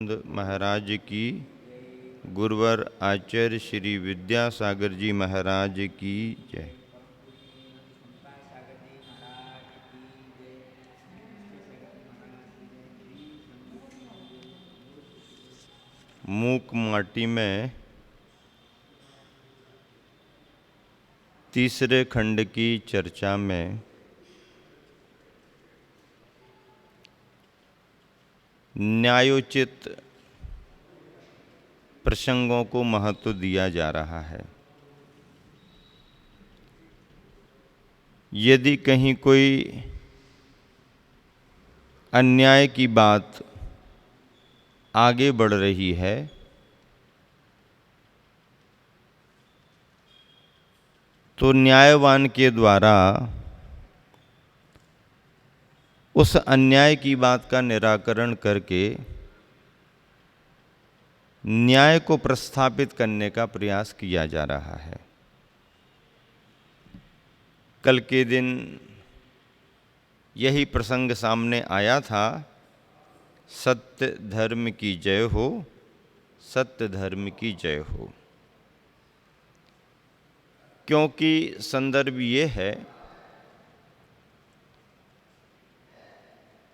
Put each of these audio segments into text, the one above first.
महाराज की, गुरुवर आचार्य श्री विद्यासागर जी महाराज की जय। मूक माटी में तीसरे खंड की चर्चा में न्यायोचित प्रसंगों को महत्व दिया जा रहा है। यदि कहीं कोई अन्याय की बात आगे बढ़ रही है तो न्यायवान के द्वारा उस अन्याय की बात का निराकरण करके न्याय को प्रस्थापित करने का प्रयास किया जा रहा है। कल के दिन यही प्रसंग सामने आया था, सत्य धर्म की जय हो, सत्य धर्म की जय हो। क्योंकि संदर्भ ये है,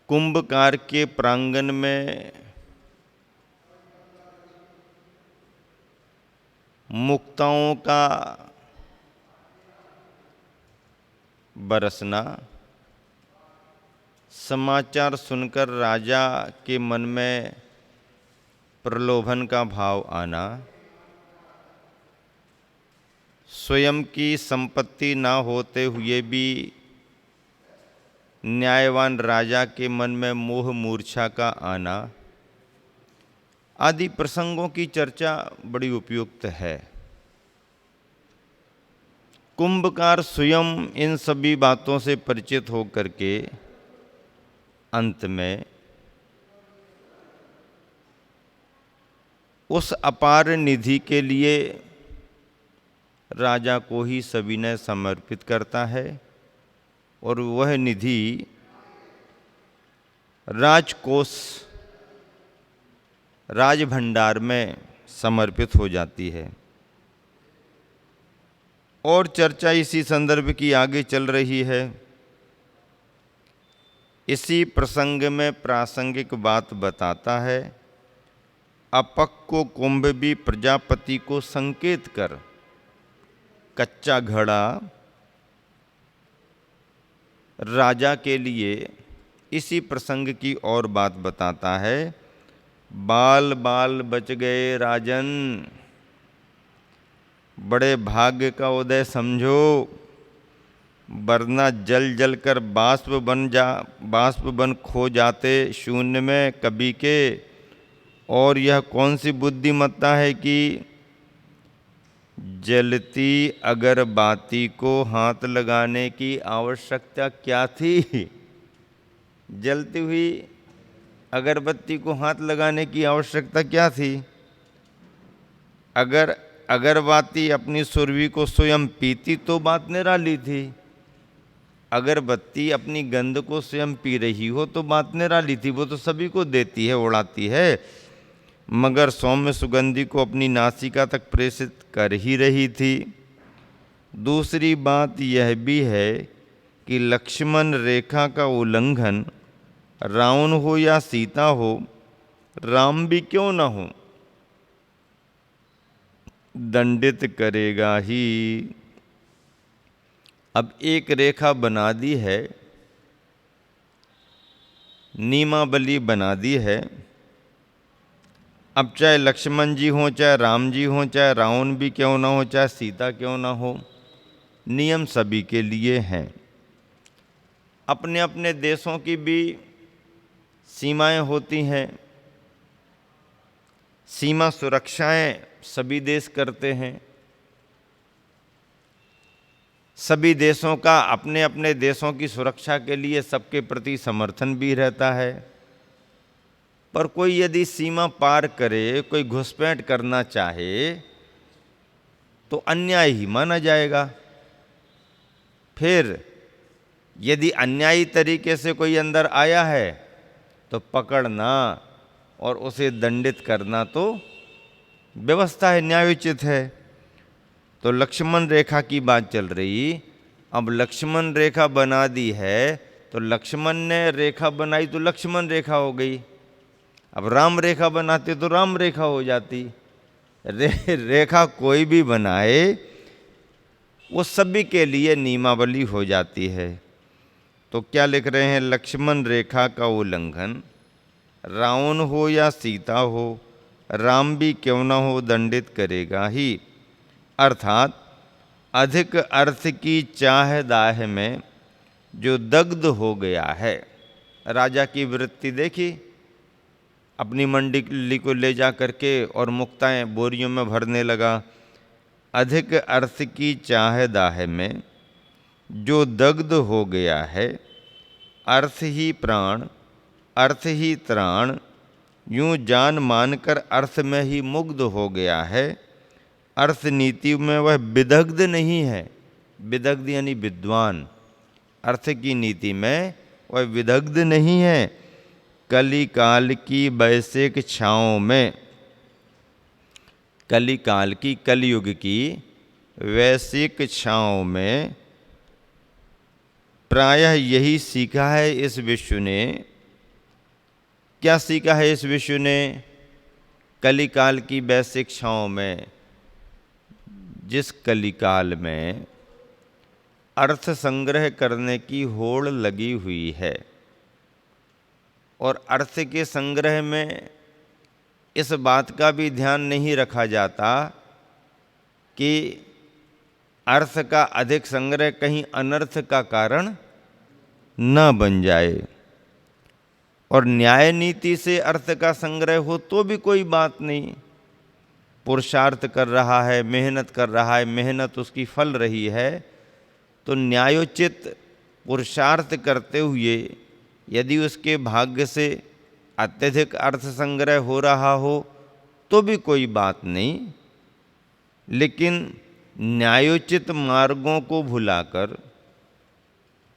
कुंभकार के प्रांगण में मुक्ताओं का बरसना, समाचार सुनकर राजा के मन में प्रलोभन का भाव आना, स्वयं की संपत्ति ना होते हुए भी न्यायवान राजा के मन में मोह मूर्छा का आना आदि प्रसंगों की चर्चा बड़ी उपयुक्त है। कुंभकार स्वयं इन सभी बातों से परिचित होकर के अंत में उस अपार निधि के लिए राजा को ही सविनय समर्पित करता है और वह निधि राजकोष, राजभंडार में समर्पित हो जाती है। और चर्चा इसी संदर्भ की आगे चल रही है। इसी प्रसंग में प्रासंगिक बात बताता है, अपक को कुंभ भी प्रजापति को संकेत कर कच्चा घड़ा राजा के लिए इसी प्रसंग की और बात बताता है। बाल बाल बच गए राजन, बड़े भाग्य का उदय समझो, वरना जल जल कर बाष्प बन खो जाते शून्य में कभी के। और यह कौन सी बुद्धिमत्ता है कि जलती अगरबत्ती को हाथ लगाने की आवश्यकता क्या थी? जलती हुई अगरबत्ती को हाथ लगाने की आवश्यकता क्या थी? अगर अगरबत्ती अपनी सुरभि को स्वयं पीती तो बात निराली थी। अगरबत्ती अपनी गंध को स्वयं पी रही हो तो बात निराली थी, वो तो सभी को देती है, उड़ाती है, मगर सौम्य सुगंधि को अपनी नासिका तक प्रेषित कर ही रही थी। दूसरी बात यह भी है कि लक्ष्मण रेखा का उल्लंघन रावण हो या सीता हो, राम भी क्यों न हो, दंडित करेगा ही। अब एक रेखा बना दी है, नियमावली बना दी है। अब चाहे लक्ष्मण जी हों, चाहे राम जी हों, चाहे रावण भी क्यों ना हो, चाहे सीता क्यों ना हो, नियम सभी के लिए हैं। अपने अपने देशों की भी सीमाएं होती हैं, सीमा सुरक्षाएं सभी देश करते हैं। सभी देशों का अपने अपने देशों की सुरक्षा के लिए सबके प्रति समर्थन भी रहता है। पर कोई यदि सीमा पार करे, कोई घुसपैठ करना चाहे तो अन्याय ही माना जाएगा। फिर यदि अन्यायी तरीके से कोई अंदर आया है तो पकड़ना, और उसे दंडित करना तो व्यवस्था है, न्यायोचित है। तो लक्ष्मण रेखा की बात चल रही। अब लक्ष्मण रेखा बना दी है, तो लक्ष्मण ने रेखा बनाई तो लक्ष्मण रेखा हो गई। अब राम रेखा बनाते तो राम रेखा हो जाती। रेखा कोई भी बनाए वो सभी के लिए नियमावली हो जाती है। तो क्या लिख रहे हैं, लक्ष्मण रेखा का उल्लंघन रावण हो या सीता हो, राम भी क्यों न हो दंडित करेगा ही। अर्थात अधिक अर्थ की चाह दाह में जो दग्ध हो गया है। राजा की वृत्ति देखी, अपनी मंडली को ले जा करके और मुक्ताएं बोरियों में भरने लगा। अधिक अर्थ की चाह दाह में जो दग्ध हो गया है, अर्थ ही प्राण अर्थ ही त्राण, यूं जान मानकर अर्थ में ही मुग्ध हो गया है। अर्थ नीति में वह विदग्ध नहीं है, विदग्ध यानी विद्वान, अर्थ की नीति में वह विदग्ध नहीं है। कली काल की वैश्विक छाओं में, कली काल की, कलयुग की वैश्विक छाओं में प्रायः यही सीखा है इस विश्व ने। क्या सीखा है इस विश्व ने? कलिकाल की वैश्विक छाओं में, जिस कलिकाल में अर्थ संग्रह करने की होड़ लगी हुई है और अर्थ के संग्रह में इस बात का भी ध्यान नहीं रखा जाता कि अर्थ का अधिक संग्रह कहीं अनर्थ का कारण न बन जाए। और न्याय नीति से अर्थ का संग्रह हो तो भी कोई बात नहीं। पुरुषार्थ कर रहा है, मेहनत कर रहा है, मेहनत उसकी फल रही है, तो न्यायोचित पुरुषार्थ करते हुए यदि उसके भाग्य से अत्यधिक अर्थ संग्रह हो रहा हो तो भी कोई बात नहीं। लेकिन न्यायोचित मार्गों को भुलाकर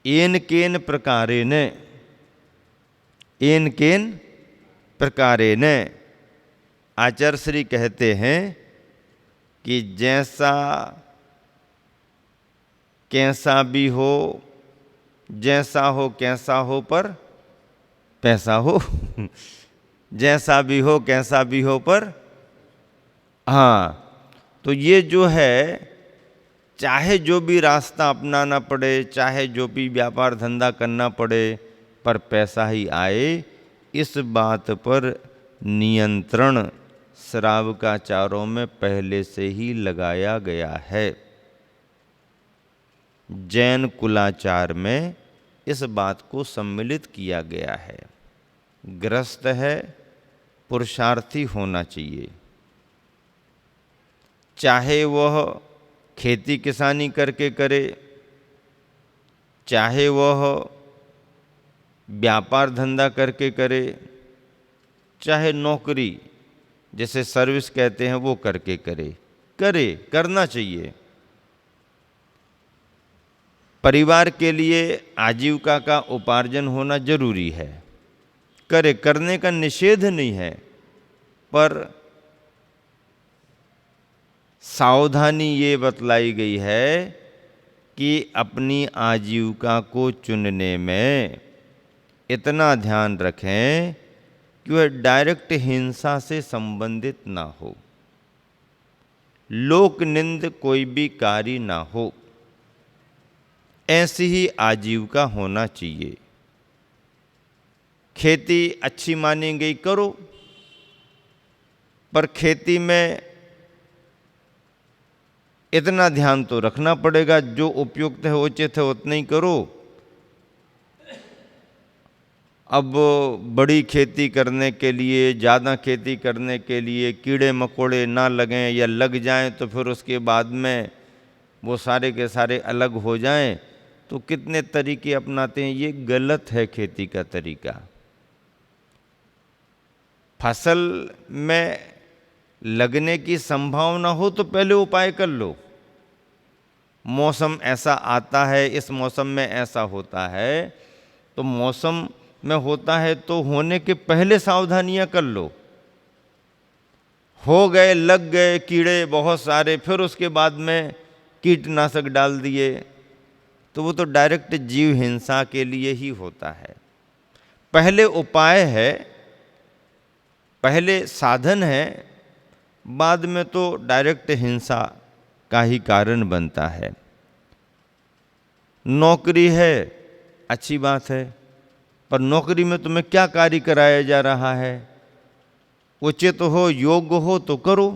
एन केन प्रकारेण, एन केन प्रकारेण, आचार्य श्री कहते हैं कि जैसा कैसा भी हो, जैसा हो कैसा हो पर पैसा हो। जैसा भी हो कैसा भी हो पर, हाँ, तो ये जो है, चाहे जो भी रास्ता अपनाना पड़े, चाहे जो भी व्यापार धंधा करना पड़े, पर पैसा ही आए, इस बात पर नियंत्रण श्रावकाचारों में पहले से ही लगाया गया है। जैन कुलाचार में इस बात को सम्मिलित किया गया है। गृहस्थ है, पुरुषार्थी होना चाहिए, चाहे वह खेती किसानी करके करे, चाहे वह व्यापार धंधा करके करे, चाहे नौकरी जैसे सर्विस कहते हैं वो करके करे, करना चाहिए। परिवार के लिए आजीविका का उपार्जन होना जरूरी है, करने का निषेध नहीं है, पर सावधानी ये बतलाई गई है कि अपनी आजीविका को चुनने में इतना ध्यान रखें कि वह डायरेक्ट हिंसा से संबंधित ना हो, लोक निंद कोई भी कार्य ना हो, ऐसी ही आजीविका होना चाहिए। खेती अच्छी मानी गई करो, पर खेती में इतना ध्यान तो रखना पड़ेगा, जो उपयुक्त है उचित है उतना ही करो। अब बड़ी खेती करने के लिए, ज़्यादा खेती करने के लिए कीड़े मकोड़े ना लगें या लग जाएं तो फिर उसके बाद में वो सारे के सारे अलग हो जाएं, तो कितने तरीके अपनाते हैं। ये गलत है खेती का तरीका। फसल में लगने की संभावना हो तो पहले उपाय कर लो। मौसम ऐसा आता है, इस मौसम में ऐसा होता है, तो मौसम में होता है तो होने के पहले सावधानियां कर लो। हो गए, लग गए कीड़े बहुत सारे, फिर उसके बाद में कीटनाशक डाल दिए, तो वो तो डायरेक्ट जीव हिंसा के लिए ही होता है। पहले उपाय है, पहले साधन है, बाद में तो डायरेक्ट हिंसा का ही कारण बनता है। नौकरी है, अच्छी बात है, पर नौकरी में तुम्हें क्या कार्य कराया जा रहा है? उचित हो, योग्य हो तो करो,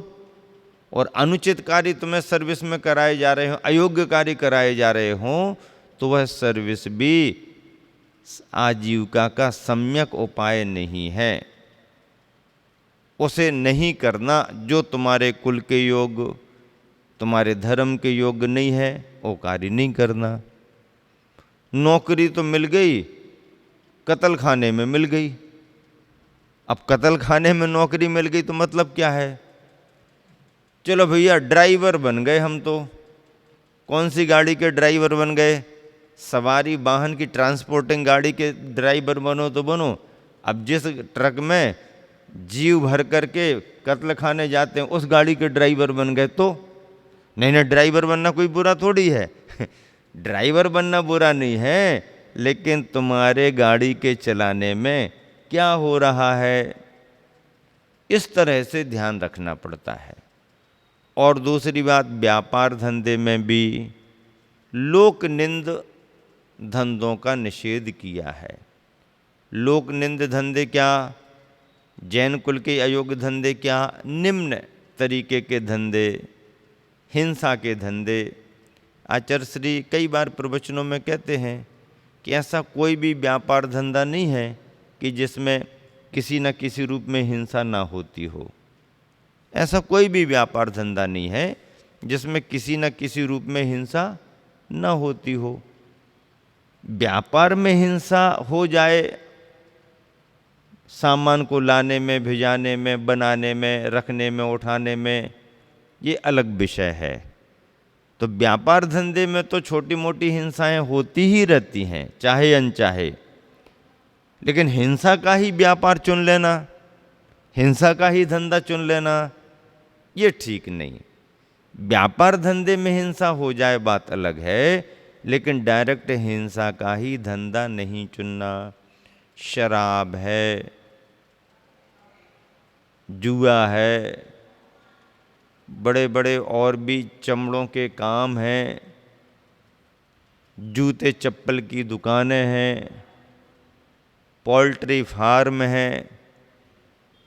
और अनुचित कार्य तुम्हें सर्विस में कराए जा रहे हो, अयोग्य कार्य कराए जा रहे हो, तो वह सर्विस भी आजीविका का सम्यक उपाय नहीं है। उसे नहीं करना जो तुम्हारे कुल के योग्य, तुम्हारे धर्म के योग्य नहीं है, वो कार्य नहीं करना। नौकरी तो मिल गई, कत्ल खाने में मिल गई। अब कत्ल खाने में नौकरी मिल गई तो मतलब क्या है? चलो भैया ड्राइवर बन गए हम तो। कौन सी गाड़ी के ड्राइवर बन गए? सवारी वाहन की, ट्रांसपोर्टिंग गाड़ी के ड्राइवर बनो तो बनो। अब जिस ट्रक में जीव भर करके कत्ल खाने जाते हैं उस गाड़ी के ड्राइवर बन गए तो नहीं ना, ड्राइवर बनना कोई बुरा थोड़ी है। ड्राइवर बनना बुरा नहीं है, लेकिन तुम्हारे गाड़ी के चलाने में क्या हो रहा है, इस तरह से ध्यान रखना पड़ता है। और दूसरी बात, व्यापार धंधे में भी लोकनिंद धंधों का निषेध किया है। लोकनिंद धंधे क्या? जैन कुल के अयोग्य धंधे क्या? निम्न तरीके के धंधे, हिंसा के धंधे। आचार्य श्री कई बार प्रवचनों में कहते हैं कि ऐसा कोई भी व्यापार धंधा नहीं है कि जिसमें किसी न किसी रूप में हिंसा ना होती हो। ऐसा कोई भी व्यापार धंधा नहीं है जिसमें किसी न किसी रूप में हिंसा ना होती हो। व्यापार में हिंसा हो जाए, सामान को लाने में, भिजाने में, बनाने में, रखने में, उठाने में, ये अलग विषय है। तो व्यापार धंधे में तो छोटी मोटी हिंसाएं होती ही रहती हैं, चाहे अनचाहे। लेकिन हिंसा का ही व्यापार चुन लेना, हिंसा का ही धंधा चुन लेना, ये ठीक नहीं। व्यापार धंधे में हिंसा हो जाए बात अलग है, लेकिन डायरेक्ट हिंसा का ही धंधा नहीं चुनना। शराब है, जुआ है, बड़े बड़े और भी चमड़ों के काम हैं, जूते चप्पल की दुकानें हैं, पोल्ट्री फार्म है,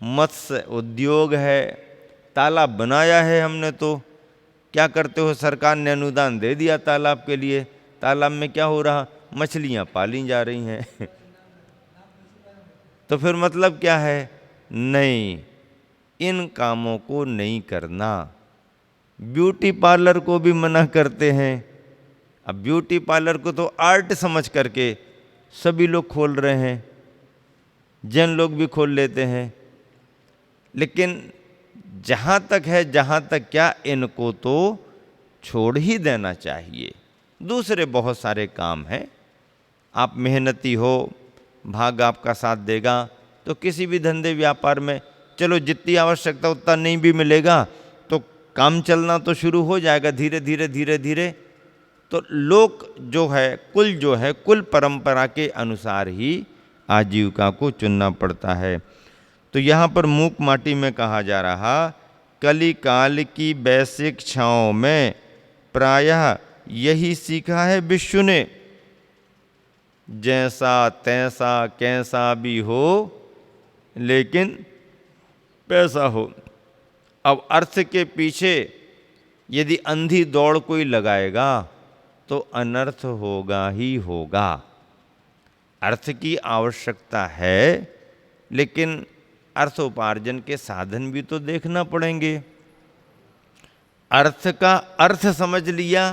मत्स्य उद्योग है। तालाब बनाया है हमने तो क्या करते हो? सरकार ने अनुदान दे दिया तालाब के लिए, तालाब में क्या हो रहा? मछलियां पाली जा रही हैं। तो फिर मतलब क्या है? नहीं, इन कामों को नहीं करना। ब्यूटी पार्लर को भी मना करते हैं। अब ब्यूटी पार्लर को तो आर्ट समझ करके सभी लोग खोल रहे हैं, जैन लोग भी खोल लेते हैं। लेकिन जहाँ तक है, जहाँ तक क्या, इनको तो छोड़ ही देना चाहिए। दूसरे बहुत सारे काम हैं, आप मेहनती हो, भाग आपका साथ देगा, तो किसी भी धंधे व्यापार में चलो जितनी आवश्यकता उतना नहीं भी मिलेगा तो काम चलना तो शुरू हो जाएगा धीरे धीरे धीरे धीरे। तो लोक जो है, कुल जो है, कुल परंपरा के अनुसार ही आजीविका को चुनना पड़ता है। तो यहाँ पर मूक माटी में कहा जा रहा, कली काल की वैश्विक इच्छाओं में प्रायः यही सीखा है विश्व ने, जैसा तैसा कैसा भी हो लेकिन पैसा हो। अब अर्थ के पीछे यदि अंधी दौड़ कोई लगाएगा तो अनर्थ होगा ही होगा। अर्थ की आवश्यकता है, लेकिन अर्थ उपार्जन के साधन भी तो देखना पड़ेंगे। अर्थ का अर्थ समझ लिया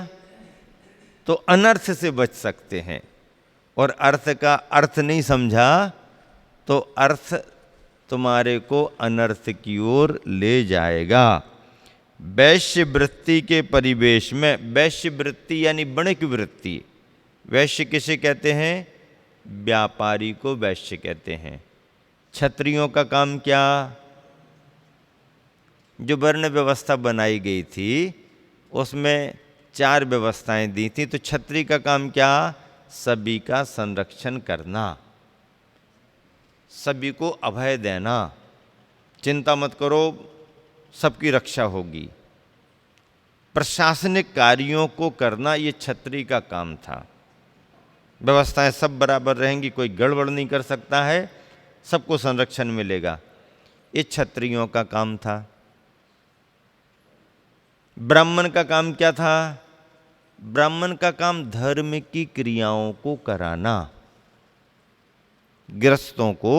तो अनर्थ से बच सकते हैं, और अर्थ का अर्थ नहीं समझा तो अर्थ तुम्हारे को अनर्थ की ओर ले जाएगा। वैश्य वृत्ति के परिवेश में, वैश्य वृत्ति यानी वणिक वृत्ति, वैश्य किसे कहते हैं? व्यापारी को वैश्य कहते हैं। क्षत्रियों का काम क्या? जो वर्ण व्यवस्था बनाई गई थी उसमें 4 व्यवस्थाएं दी थी, तो क्षत्रिय का काम क्या? सभी का संरक्षण करना, सभी को अभय देना, चिंता मत करो सबकी रक्षा होगी। प्रशासनिक कार्यों को करना ये क्षत्रिय का काम था। व्यवस्थाएं सब बराबर रहेंगी, कोई गड़बड़ नहीं कर सकता है, सबको संरक्षण मिलेगा, ये क्षत्रियों का काम था। ब्राह्मण का काम क्या था? ब्राह्मण का काम धर्म की क्रियाओं को कराना, गृहस्थों को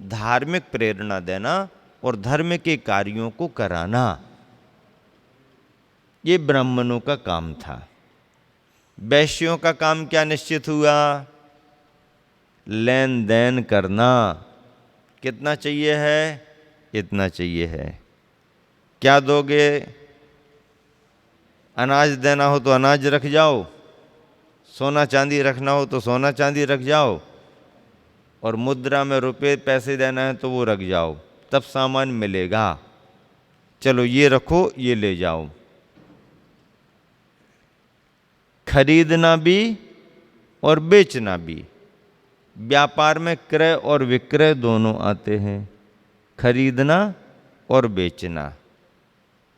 धार्मिक प्रेरणा देना और धर्म के कार्यों को कराना, ये ब्राह्मणों का काम था। वैश्यों का काम क्या निश्चित हुआ? लेन देन करना। कितना चाहिए है? इतना चाहिए है। क्या दोगे? अनाज देना हो तो अनाज रख जाओ, सोना चांदी रखना हो तो सोना चांदी रख जाओ, और मुद्रा में रुपए पैसे देना है तो वो रख जाओ, तब सामान मिलेगा। चलो ये रखो, ये ले जाओ। खरीदना भी और बेचना भी। व्यापार में क्रय और विक्रय दोनों आते हैं, खरीदना और बेचना।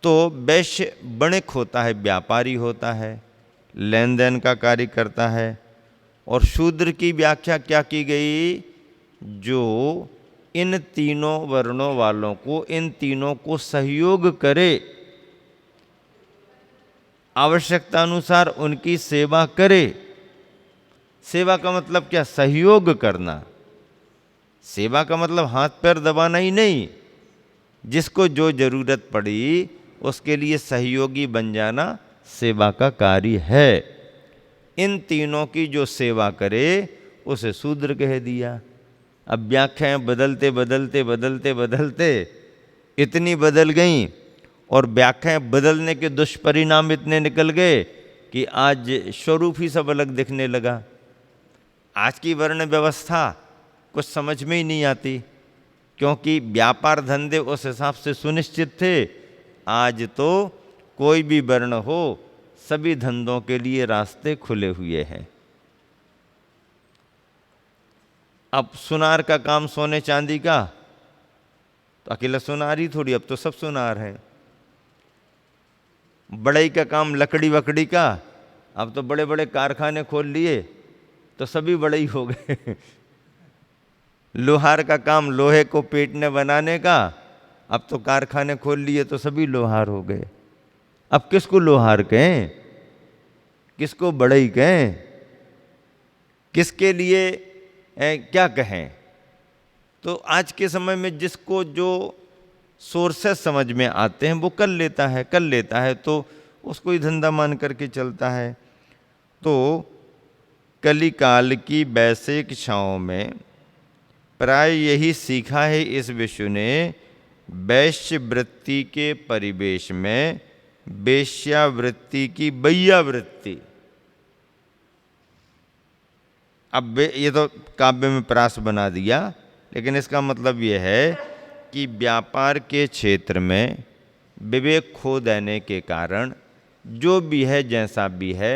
तो वैश्य वणिक होता है, व्यापारी होता है, लेन देन का कार्य करता है। और शूद्र की व्याख्या क्या की गई? जो इन तीनों वर्णों वालों को, इन तीनों को सहयोग करे, आवश्यकता अनुसार उनकी सेवा करे। सेवा का मतलब क्या? सहयोग करना। सेवा का मतलब हाथ पैर दबाना ही नहीं, जिसको जो जरूरत पड़ी उसके लिए सहयोगी बन जाना सेवा का कार्य है। इन तीनों की जो सेवा करे उसे शूद्र कह दिया। अब व्याख्याएं बदलते बदलते बदलते बदलते इतनी बदल गईं और व्याख्याएं बदलने के दुष्परिणाम इतने निकल गए कि आज स्वरूप ही सब अलग दिखने लगा। आज की वर्ण व्यवस्था कुछ समझ में ही नहीं आती, क्योंकि व्यापार धंधे उस हिसाब से सुनिश्चित थे। आज तो कोई भी वर्ण हो, सभी धंधों के लिए रास्ते खुले हुए हैं। अब सुनार का काम सोने चांदी का, तो अकेला सुनार ही थोड़ी, अब तो सब सुनार हैं। बढ़ई का काम लकड़ी वकड़ी का, अब तो बड़े बड़े कारखाने खोल लिए तो सभी बढ़ई हो गए। लोहार का काम लोहे को पीटने बनाने का, अब तो कारखाने खोल लिए तो सभी लोहार हो गए। अब किसको लोहार कहें, किसको बढ़ई कहें, किसके लिए क्या कहें? तो आज के समय में जिसको जो सोर्सेस समझ में आते हैं वो कर लेता है तो उसको ही धंधा मान करके चलता है। तो कलिकाल की वैश्विक इच्छाओं में प्राय यही सीखा है इस विश्व ने, वैश्य वृत्ति के परिवेश में वेश्यावृत्ति की बैयावृत्ति। अब ये तो काव्य में प्रास बना दिया, लेकिन इसका मतलब ये है कि व्यापार के क्षेत्र में विवेक खो देने के कारण जो भी है जैसा भी है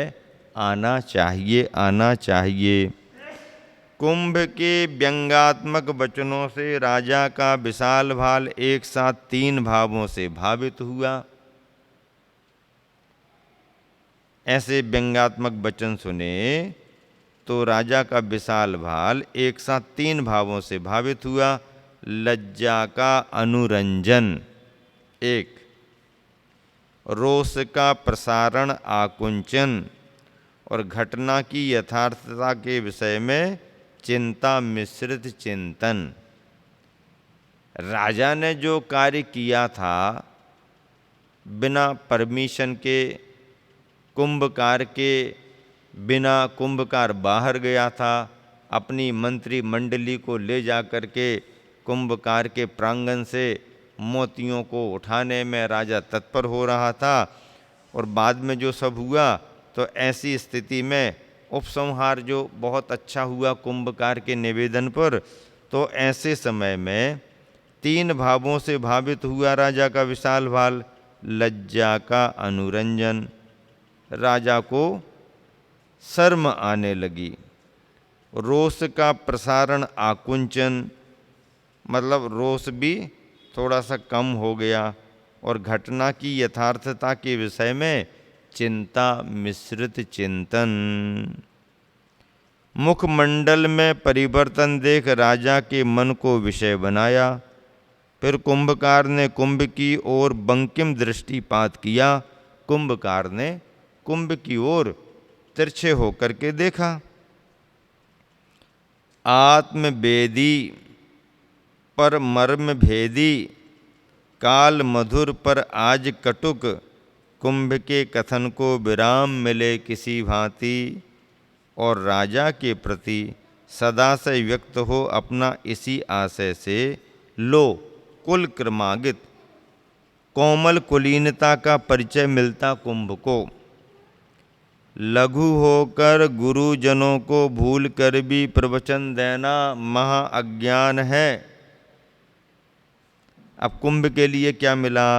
आना चाहिए। कुंभ के व्यंग्यात्मक वचनों से राजा का विशाल भाल एक साथ 3 भावों से भावित हुआ। ऐसे व्यंग्यात्मक वचन सुने तो राजा का विशाल भाल एक साथ 3 भावों से भावित हुआ। लज्जा का अनुरंजन 1, रोष का प्रसारण आकुंचन, और घटना की यथार्थता के विषय में चिंता मिश्रित चिंतन। राजा ने जो कार्य किया था बिना परमिशन के, कुंभकार के बिना, कुंभकार बाहर गया था, अपनी मंत्री मंडली को ले जा कर के कुंभकार के प्रांगण से मोतियों को उठाने में राजा तत्पर हो रहा था। और बाद में जो सब हुआ तो ऐसी स्थिति में उपसंहार जो बहुत अच्छा हुआ कुंभकार के निवेदन पर। तो ऐसे समय में 3 भावों से भावित हुआ राजा का विशाल भाल। लज्जा का अनुरंजन, राजा को शर्म आने लगी। रोष का प्रसारण आकुंचन, मतलब रोष भी थोड़ा सा कम हो गया। और घटना की यथार्थता के विषय में चिंता मिश्रित चिंतन। मुखमंडल में परिवर्तन देख राजा के मन को विषय बनाया। फिर कुंभकार ने कुंभ की ओर बंकिम दृष्टिपात किया। कुंभकार ने कुंभ की ओर तिरछे होकर के देखा। आत्मवेदी पर मर्म भेदी, काल मधुर पर आज कटुक। कुंभ के कथन को विराम मिले किसी भांति। और राजा के प्रति सदा से व्यक्त हो अपना इसी आशय से। लो कुल क्रमागित कोमल कुलीनता का परिचय मिलता कुंभ को। लघु होकर गुरुजनों को भूल कर भी प्रवचन देना महा अज्ञान है। अब कुंभ के लिए क्या मिला?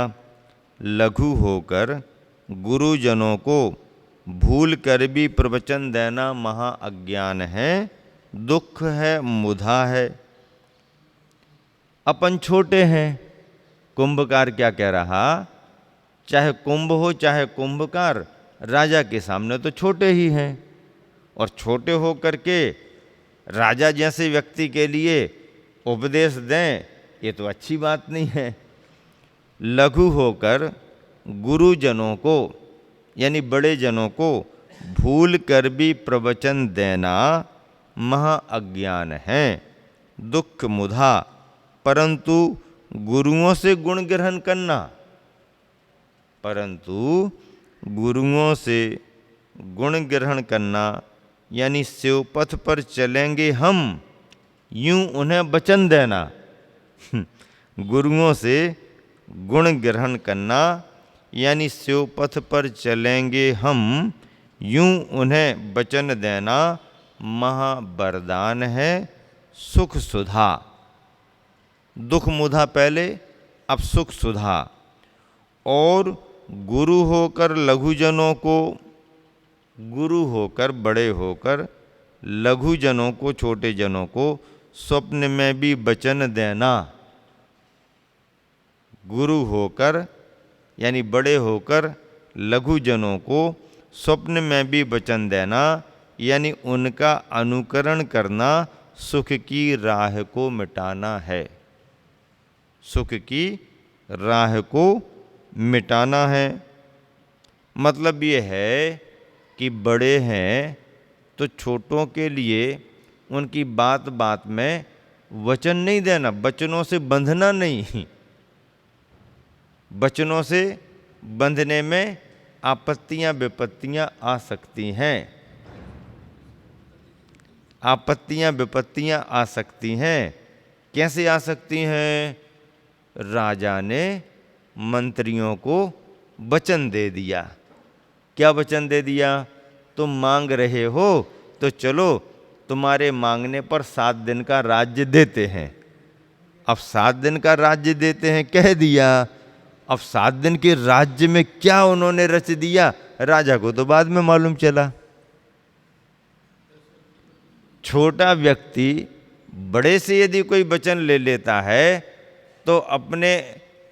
लघु होकर गुरुजनों को भूल कर भी प्रवचन देना महा अज्ञान है, दुख है, मुधा है। अपन छोटे हैं। कुंभकार क्या कह रहा? चाहे कुंभ हो चाहे कुंभकार, राजा के सामने तो छोटे ही हैं। और छोटे हो करके राजा जैसे व्यक्ति के लिए उपदेश दें, ये तो अच्छी बात नहीं है। लघु होकर गुरुजनों को यानी बड़े जनों को भूल कर भी प्रवचन देना महा अज्ञान है, दुख मुधा। परंतु गुरुओं से गुण ग्रहण करना, परंतु गुरुओं से गुण ग्रहण करना यानी शिवपथ पर चलेंगे हम, यूं उन्हें वचन देना। गुरुओं से गुण ग्रहण करना यानी शिवपथ पर चलेंगे हम, यूं उन्हें वचन देना महावरदान है, सुख सुधा। दुख मुधा पहले, अब सुख सुधा। और गुरु होकर लघुजनों को, गुरु होकर बड़े होकर लघुजनों को, छोटे जनों को स्वप्न में भी वचन देना। गुरु होकर यानी बड़े होकर लघुजनों को स्वप्न में भी वचन देना यानी उनका अनुकरण करना सुख की राह को मिटाना है। सुख की राह को मिटाना है। मतलब ये है कि बड़े हैं तो छोटों के लिए उनकी बात बात में वचन नहीं देना, वचनों से बंधना नहीं। वचनों से बंधने में आपत्तियां विपत्तियां आ सकती हैं, आपत्तियां विपत्तियां आ सकती हैं। कैसे आ सकती हैं? राजा ने मंत्रियों को वचन दे दिया। क्या वचन दे दिया? तुम मांग रहे हो तो चलो तुम्हारे मांगने पर 7 दिन का राज्य देते हैं। अब 7 दिन का राज्य देते हैं कह दिया। अब 7 दिन के राज्य में क्या उन्होंने रच दिया, राजा को तो बाद में मालूम चला। छोटा व्यक्ति बड़े से यदि कोई वचन ले लेता है तो अपने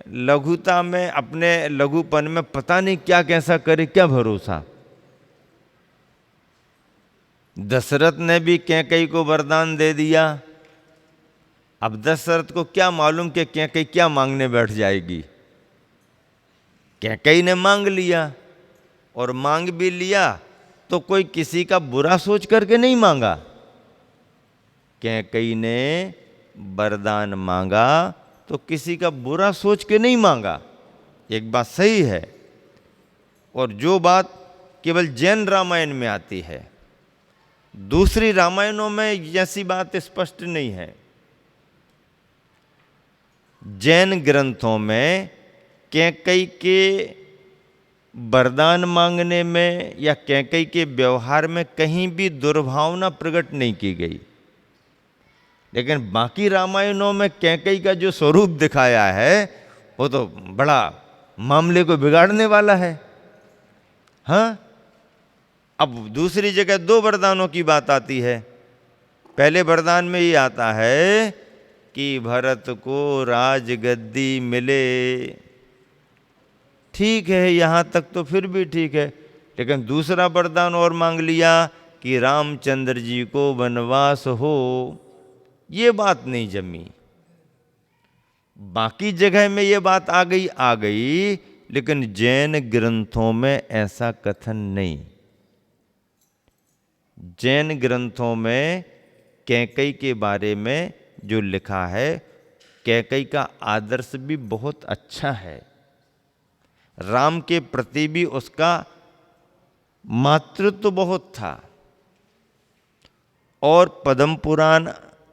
लघुता में, अपने लघुपन में पता नहीं क्या कैसा करे, क्या भरोसा। दशरथ ने भी कैकेयी को वरदान दे दिया। अब दशरथ को क्या मालूम कि कैकेयी क्या मांगने बैठ जाएगी। कैकेयी ने मांग लिया, और मांग भी लिया तो कोई किसी का बुरा सोच करके नहीं मांगा। कैकेयी ने वरदान मांगा तो किसी का बुरा सोच के नहीं मांगा। एक बात सही है। और जो बात केवल जैन रामायण में आती है, दूसरी रामायणों में जैसी बात स्पष्ट नहीं है। जैन ग्रंथों में कैकेयी के वरदान मांगने में या कैकेयी के व्यवहार में कहीं भी दुर्भावना प्रकट नहीं की गई, लेकिन बाकी रामायणों में कैकेयी का जो स्वरूप दिखाया है वो तो बड़ा मामले को बिगाड़ने वाला है। हाँ, अब दूसरी जगह दो वरदानों की बात आती है। पहले वरदान में ये आता है कि भरत को राजगद्दी मिले। ठीक है, यहाँ तक तो फिर भी ठीक है, लेकिन दूसरा वरदान और मांग लिया कि रामचंद्र जी को वनवास हो। ये बात नहीं जमी। बाकी जगह में ये बात आ गई, लेकिन जैन ग्रंथों में ऐसा कथन नहीं। जैन ग्रंथों में कैकेयी के बारे में जो लिखा है, कैकेयी का आदर्श भी बहुत अच्छा है, राम के प्रति भी उसका मातृत्व बहुत था। और पद्म पुराण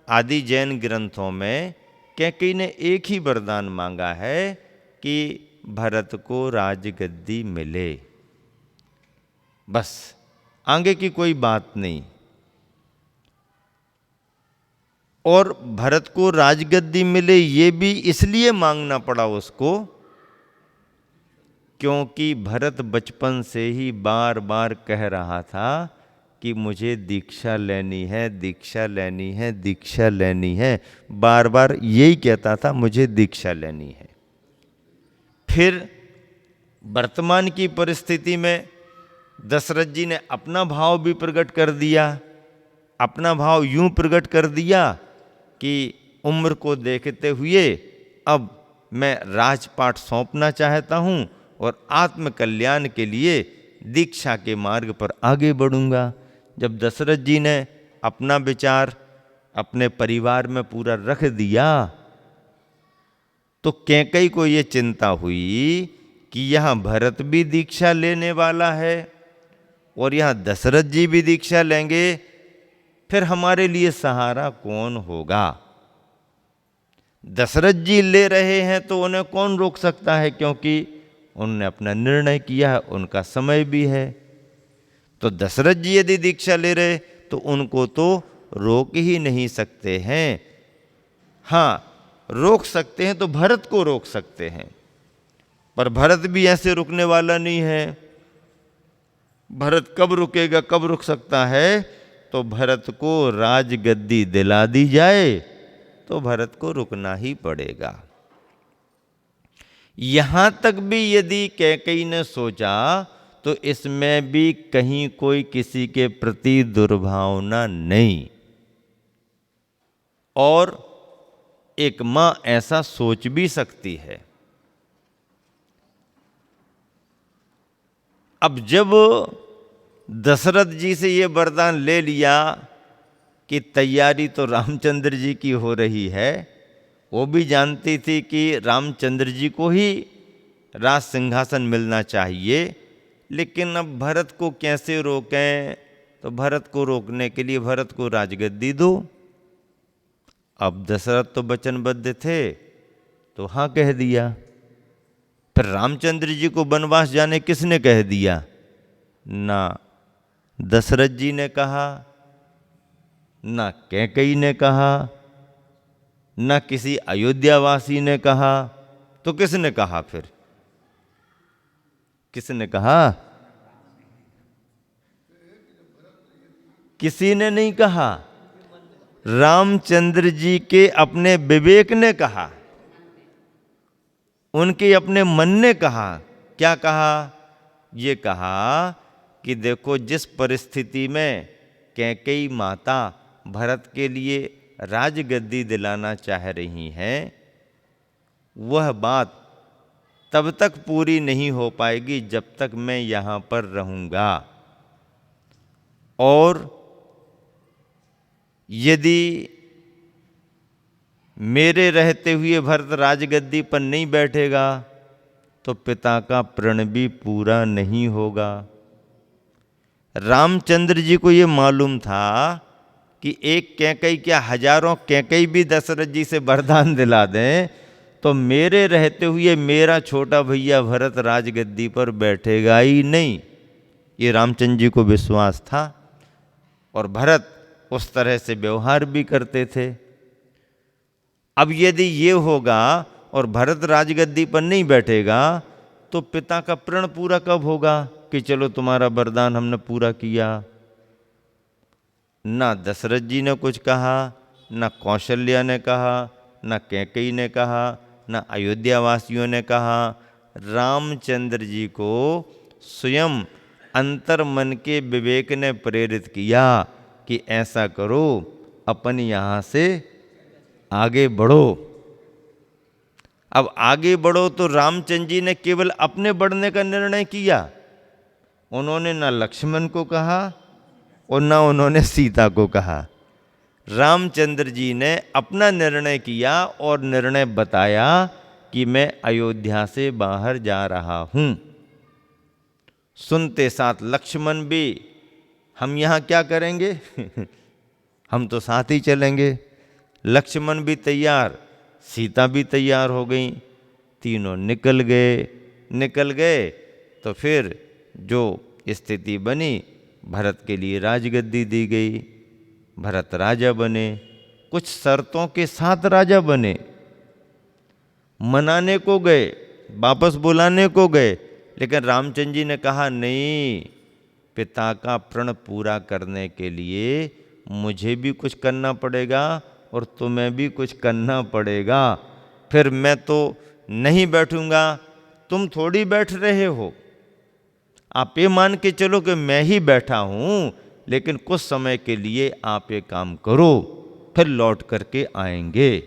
आदि जैन ग्रंथों में कैकेयी ने एक ही वरदान मांगा है कि भरत को राजगद्दी मिले, बस, आगे की कोई बात नहीं। और भरत को राजगद्दी मिले ये भी इसलिए मांगना पड़ा उसको क्योंकि भरत बचपन से ही बार बार कह रहा था कि मुझे दीक्षा लेनी है, दीक्षा लेनी है, दीक्षा लेनी है। बार बार यही कहता था, मुझे दीक्षा लेनी है। फिर वर्तमान की परिस्थिति में दशरथ जी ने अपना भाव भी प्रकट कर दिया। अपना भाव यूं प्रकट कर दिया कि उम्र को देखते हुए अब मैं राजपाट सौंपना चाहता हूं और आत्म कल्याण के लिए दीक्षा के मार्ग पर आगे बढ़ूंगा। जब दशरथ जी ने अपना विचार अपने परिवार में पूरा रख दिया तो कैकेयी को ये चिंता हुई कि यहाँ भरत भी दीक्षा लेने वाला है और यहाँ दशरथ जी भी दीक्षा लेंगे, फिर हमारे लिए सहारा कौन होगा। दशरथ जी ले रहे हैं तो उन्हें कौन रोक सकता है, क्योंकि उन्होंने अपना निर्णय किया है, उनका समय भी है। तो दशरथ जी यदि दीक्षा ले रहे तो उनको तो रोक ही नहीं सकते हैं। हाँ, रोक सकते हैं तो भरत को रोक सकते हैं, पर भरत भी ऐसे रुकने वाला नहीं है। भरत कब रुकेगा, कब रुक सकता है? तो भरत को राजगद्दी दिला दी जाए तो भरत को रुकना ही पड़ेगा। यहां तक भी यदि कैकेयी ने सोचा तो इसमें भी कहीं कोई किसी के प्रति दुर्भावना नहीं। और एक मां ऐसा सोच भी सकती है। अब जब दशरथ जी से ये वरदान ले लिया कि तैयारी तो रामचंद्र जी की हो रही है, वो भी जानती थी कि रामचंद्र जी को ही राज सिंहासन मिलना चाहिए, लेकिन अब भरत को कैसे रोकें? तो भरत को रोकने के लिए भरत को राजगद्दी दो। अब दशरथ तो वचनबद्ध थे तो हाँ कह दिया। फिर रामचंद्र जी को वनवास जाने किसने कह दिया? ना दशरथ जी ने कहा, ना कैकेयी ने कहा, ना किसी अयोध्यावासी ने कहा। तो किसने कहा? फिर किसने कहा? किसी ने नहीं कहा। रामचंद्र जी के अपने विवेक ने कहा, उनके अपने मन ने कहा। क्या कहा? ये कहा कि देखो, जिस परिस्थिति में कैकेयी माता भरत के लिए राजगद्दी दिलाना चाह रही हैं, वह बात तब तक पूरी नहीं हो पाएगी जब तक मैं यहाँ पर रहूँगा। और यदि मेरे रहते हुए भरत राजगद्दी पर नहीं बैठेगा तो पिता का प्रण भी पूरा नहीं होगा। रामचंद्र जी को ये मालूम था कि एक कैकेयी क्या, हजारों कैकेयी भी दशरथ जी से वरदान दिला दें तो मेरे रहते हुए मेरा छोटा भैया भरत राजगद्दी पर बैठेगा ही नहीं। ये रामचंद्र जी को विश्वास था और भरत उस तरह से व्यवहार भी करते थे। अब यदि ये होगा और भरत राजगद्दी पर नहीं बैठेगा तो पिता का प्रण पूरा कब होगा कि चलो तुम्हारा वरदान हमने पूरा किया। ना दशरथ जी ने कुछ कहा, ना कौशल्या ने कहा, ना कैकेयी ने कहा, ना अयोध्या वासियों ने कहा। रामचंद्र जी को स्वयं अंतर मन के विवेक ने प्रेरित किया कि ऐसा करो, अपन यहाँ से आगे बढ़ो। अब आगे बढ़ो तो रामचंद्र जी ने केवल अपने बढ़ने का निर्णय किया, उन्होंने ना लक्ष्मण को कहा और ना उन्होंने सीता को कहा। रामचंद्र जी ने अपना निर्णय किया और निर्णय बताया कि मैं अयोध्या से बाहर जा रहा हूं। सुनते साथ लक्ष्मण भी, हम यहाँ क्या करेंगे हम तो साथ ही चलेंगे। लक्ष्मण भी तैयार, सीता भी तैयार हो गई, तीनों निकल गए। तो फिर जो स्थिति बनी, भरत के लिए राजगद्दी दी गई, भरत राजा बने। कुछ शर्तों के साथ राजा बने। मनाने को गए, वापस बुलाने को गए, लेकिन रामचंद्र जी ने कहा नहीं, पिता का प्रण पूरा करने के लिए मुझे भी कुछ करना पड़ेगा और तुम्हें भी कुछ करना पड़ेगा। फिर मैं तो नहीं बैठूंगा, तुम थोड़ी बैठ रहे हो। आप ये मान के चलो कि मैं ही बैठा हूं, लेकिन कुछ समय के लिए आप ये काम करो, फिर लौट करके आएंगे।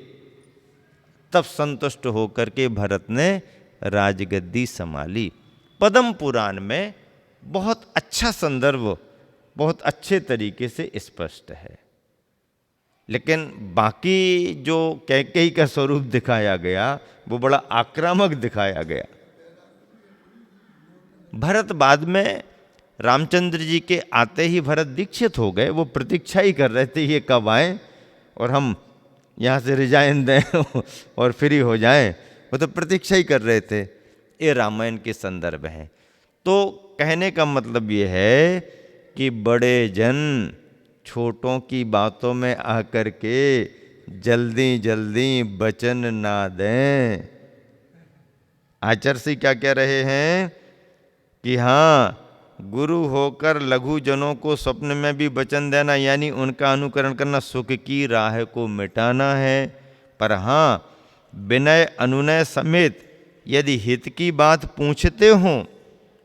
तब संतुष्ट होकर के भरत ने राजगद्दी संभाली। पद्म पुराण में बहुत अच्छा संदर्भ, बहुत अच्छे तरीके से स्पष्ट है। लेकिन बाकी जो कैकेयी का स्वरूप दिखाया गया वो बड़ा आक्रामक दिखाया गया। भरत बाद में रामचंद्र जी के आते ही भरत दीक्षित हो गए। वो प्रतीक्षा ही कर रहे थे ये कब आए और हम यहाँ से रिजाइन दें और फ्री हो जाएं। वो तो प्रतीक्षा ही कर रहे थे। ये रामायण के संदर्भ हैं। तो कहने का मतलब ये है कि बड़े जन छोटों की बातों में आकर के जल्दी जल्दी वचन ना दें। आचार्य श्री क्या कह रहे हैं कि हाँ, गुरु होकर लघु जनों को स्वप्न में भी वचन देना, यानी उनका अनुकरण करना, सुख की राह को मिटाना है। पर हाँ, विनय अनुनय समेत यदि हित की बात पूछते हों,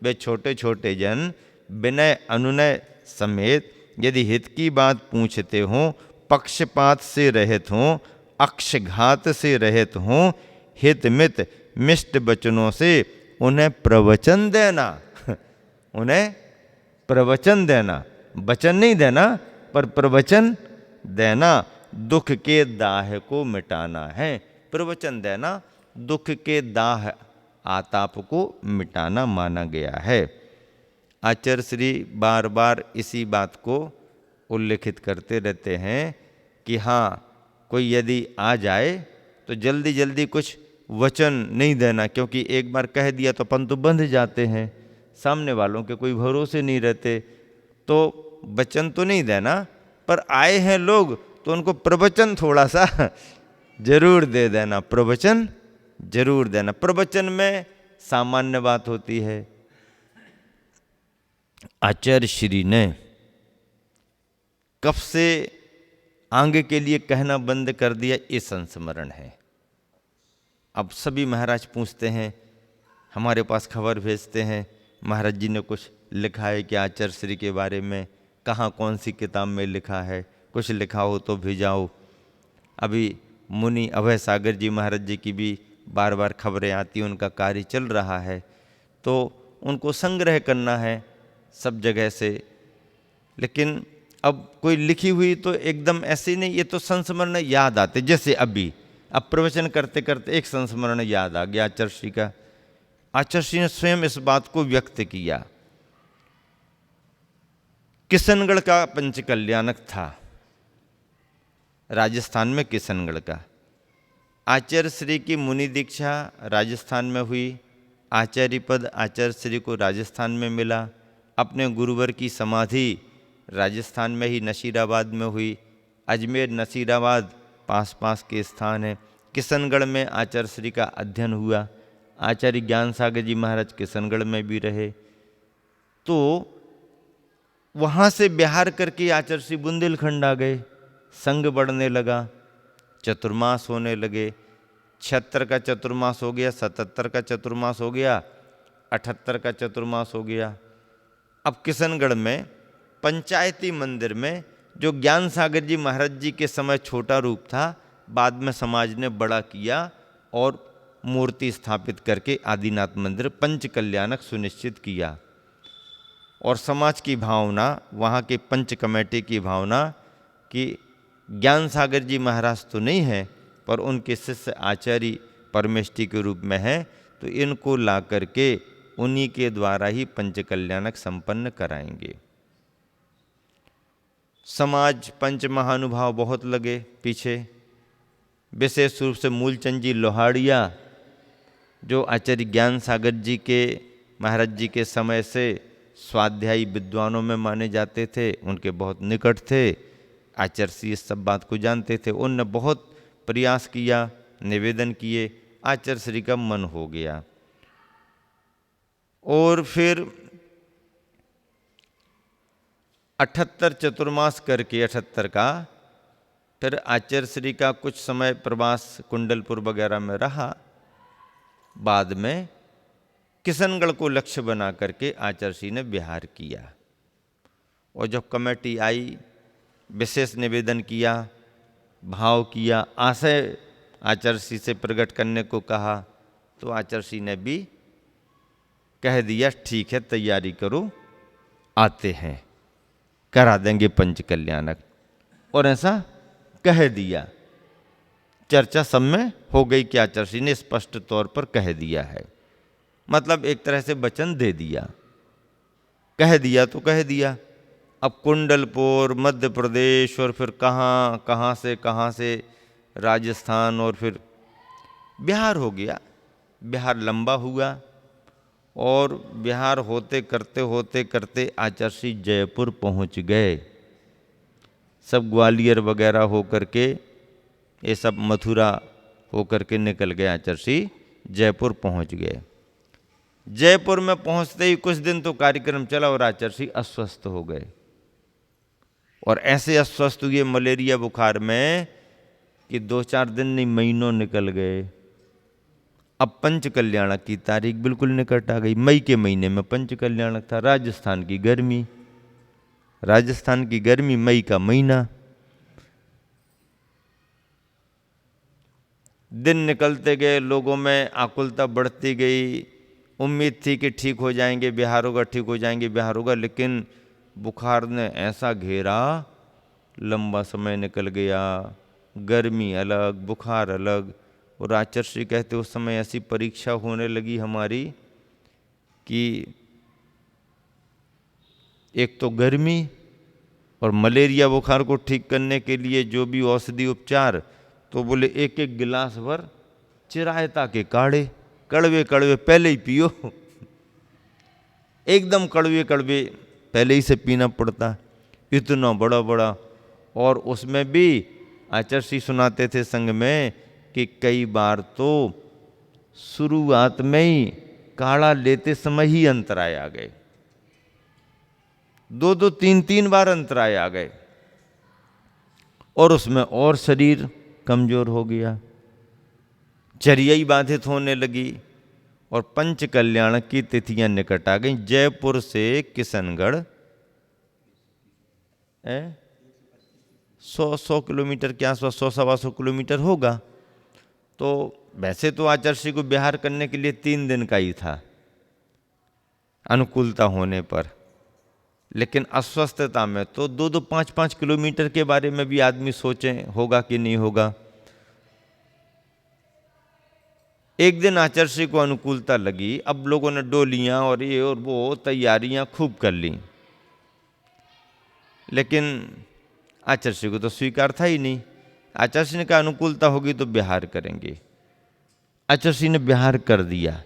वे छोटे छोटे जन विनय अनुनय समेत यदि हित की बात पूछते हों, पक्षपात से रहित हों, अक्षघात से रहित हों, हितमित मिष्ट वचनों से उन्हें प्रवचन देना। उन्हें प्रवचन देना, वचन नहीं देना पर प्रवचन देना। दुख के दाह को मिटाना है। प्रवचन देना दुख के दाह आताप को मिटाना माना गया है। आचार्य श्री बार बार इसी बात को उल्लेखित करते रहते हैं कि हाँ, कोई यदि आ जाए तो जल्दी जल्दी कुछ वचन नहीं देना, क्योंकि एक बार कह दिया तो अपन तो बंध जाते हैं, सामने वालों के कोई भरोसे नहीं रहते। तो वचन तो नहीं देना, पर आए हैं लोग तो उनको प्रवचन थोड़ा सा जरूर दे देना। प्रवचन जरूर देना। प्रवचन में सामान्य बात होती है। आचार्य श्री ने कब से आगे के लिए कहना बंद कर दिया, ये संस्मरण है। अब सभी महाराज पूछते हैं, हमारे पास खबर भेजते हैं, महाराज जी ने कुछ लिखा है कि आचार्य श्री के बारे में, कहाँ कौन सी किताब में लिखा है, कुछ लिखा हो तो भेजाओ। अभी मुनि अभय सागर जी महाराज जी की भी बार बार खबरें आती, उनका कार्य चल रहा है, तो उनको संग्रह करना है सब जगह से। लेकिन अब कोई लिखी हुई तो एकदम ऐसे नहीं, ये तो संस्मरण याद आते। जैसे अभी अब प्रवचन करते करते एक संस्मरण याद आ गया आचार्य श्री का। आचार्य श्री ने स्वयं इस बात को व्यक्त किया। किशनगढ़ का पंचकल्याणक था, राजस्थान में किशनगढ़ का। आचार्य श्री की मुनि दीक्षा राजस्थान में हुई। आचार्य पद आचार्य श्री को राजस्थान में मिला। अपने गुरुवर की समाधि राजस्थान में ही नसीराबाद में हुई। अजमेर नसीराबाद पास पास के स्थान हैं। किशनगढ़ में आचार्य श्री का अध्ययन हुआ। आचार्य ज्ञान सागर जी महाराज किशनगढ़ में भी रहे। तो वहाँ से बिहार करके आचार्य श्री बुंदेलखंड आ गए। संघ बढ़ने लगा, चतुर्मास होने लगे। 76 का चतुर्मास हो गया, 77 का चतुर्मास हो गया, 78 का चतुर्मास हो गया। अब किशनगढ़ में पंचायती मंदिर में जो ज्ञान सागर जी महाराज जी के समय छोटा रूप था, बाद में समाज ने बड़ा किया और मूर्ति स्थापित करके आदिनाथ मंदिर पंच कल्याणक सुनिश्चित किया। और समाज की भावना, वहाँ के पंच कमेटी की भावना कि ज्ञान सागर जी महाराज तो नहीं हैं पर उनके शिष्य आचार्य परमेष्टि के रूप में हैं, तो इनको ला करके उन्हीं के द्वारा ही पंच कल्याणक संपन्न कराएंगे। समाज पंच महानुभाव बहुत लगे पीछे। विशेष रूप से मूलचंद जी लोहाड़िया जो आचार्य ज्ञान सागर जी के महाराज जी के समय से स्वाध्यायी विद्वानों में माने जाते थे, उनके बहुत निकट थे। आचार्य श्री इस सब बात को जानते थे। उनने बहुत प्रयास किया, निवेदन किए, आचार्य श्री का मन हो गया। और फिर 78 चतुर्मास करके 78 का फिर आचार्य श्री का कुछ समय प्रवास कुंडलपुर वगैरह में रहा। बाद में किशनगढ़ को लक्ष्य बना करके आचार्य श्री ने विहार किया। और जब कमेटी आई, विशेष निवेदन किया, भाव किया, आशय आचार्य श्री से प्रकट करने को कहा, तो आचार्य श्री ने भी कह दिया ठीक है, तैयारी करो, आते हैं, करा देंगे पंच कल्याणक। और ऐसा कह दिया। चर्चा सब में हो गई कि आचार्य श्री ने स्पष्ट तौर पर कह दिया है, मतलब एक तरह से वचन दे दिया। कह दिया तो कह दिया। अब कुंडलपुर, मध्य प्रदेश और फिर कहाँ से राजस्थान और फिर बिहार हो गया। बिहार लंबा हुआ और बिहार होते करते आचार्य श्री जयपुर पहुँच गए। सब ग्वालियर वगैरह हो करके, ये सब मथुरा हो करके निकल गए। आचार्य श्री जयपुर पहुँच गए। जयपुर में पहुँचते ही कुछ दिन तो कार्यक्रम चला और आचार्य श्री अस्वस्थ हो गए। और ऐसे अस्वस्थ हुए मलेरिया बुखार में कि 2-4 दिन नहीं, महीनों निकल गए। अब पंच कल्याणक की तारीख बिल्कुल निकट आ गई। मई के महीने में पंच कल्याणक था। राजस्थान की गर्मी, मई का महीना। दिन निकलते गए, लोगों में आकुलता बढ़ती गई। उम्मीद थी कि ठीक हो जाएंगे, बिहार होगा, लेकिन बुखार ने ऐसा घेरा, लंबा समय निकल गया। गर्मी अलग, बुखार अलग। और आचार्य श्री कहते उस समय ऐसी परीक्षा होने लगी हमारी कि एक तो गर्मी और मलेरिया बुखार को ठीक करने के लिए जो भी औषधि उपचार, तो बोले एक गिलास भर चिरायता के काढ़े, कड़वे पहले ही पियो। एकदम कड़वे पहले ही से पीना पड़ता, इतना बड़ा। और उसमें भी आचार्य श्री सुनाते थे संग में कि कई बार तो शुरुआत में ही काढ़ा लेते समय ही अंतराय आ गए। 2-2, 3-3 बार अंतराय आ गए। और उसमें और शरीर कमजोर हो गया, चर्या ही बाधित होने लगी। और पंच कल्याण की तिथियां निकट आ गई। जयपुर से किशनगढ़ 100 किलोमीटर के आसपास, 100-125 किलोमीटर होगा। तो वैसे तो आचार्य श्री को बिहार करने के लिए 3 दिन का ही था अनुकूलता होने पर, लेकिन अस्वस्थता में तो 2-2, 5-5 किलोमीटर के बारे में भी आदमी सोचे होगा कि नहीं होगा। एक दिन आचार्य श्री को अनुकूलता लगी। अब लोगों ने डोलियां और ये और वो तैयारियां खूब कर ली, लेकिन आचार्य श्री को तो स्वीकार था ही नहीं। आचार्य ने कहा अनुकूलता होगी तो बिहार करेंगे। आचार्य ने बिहार कर दिया।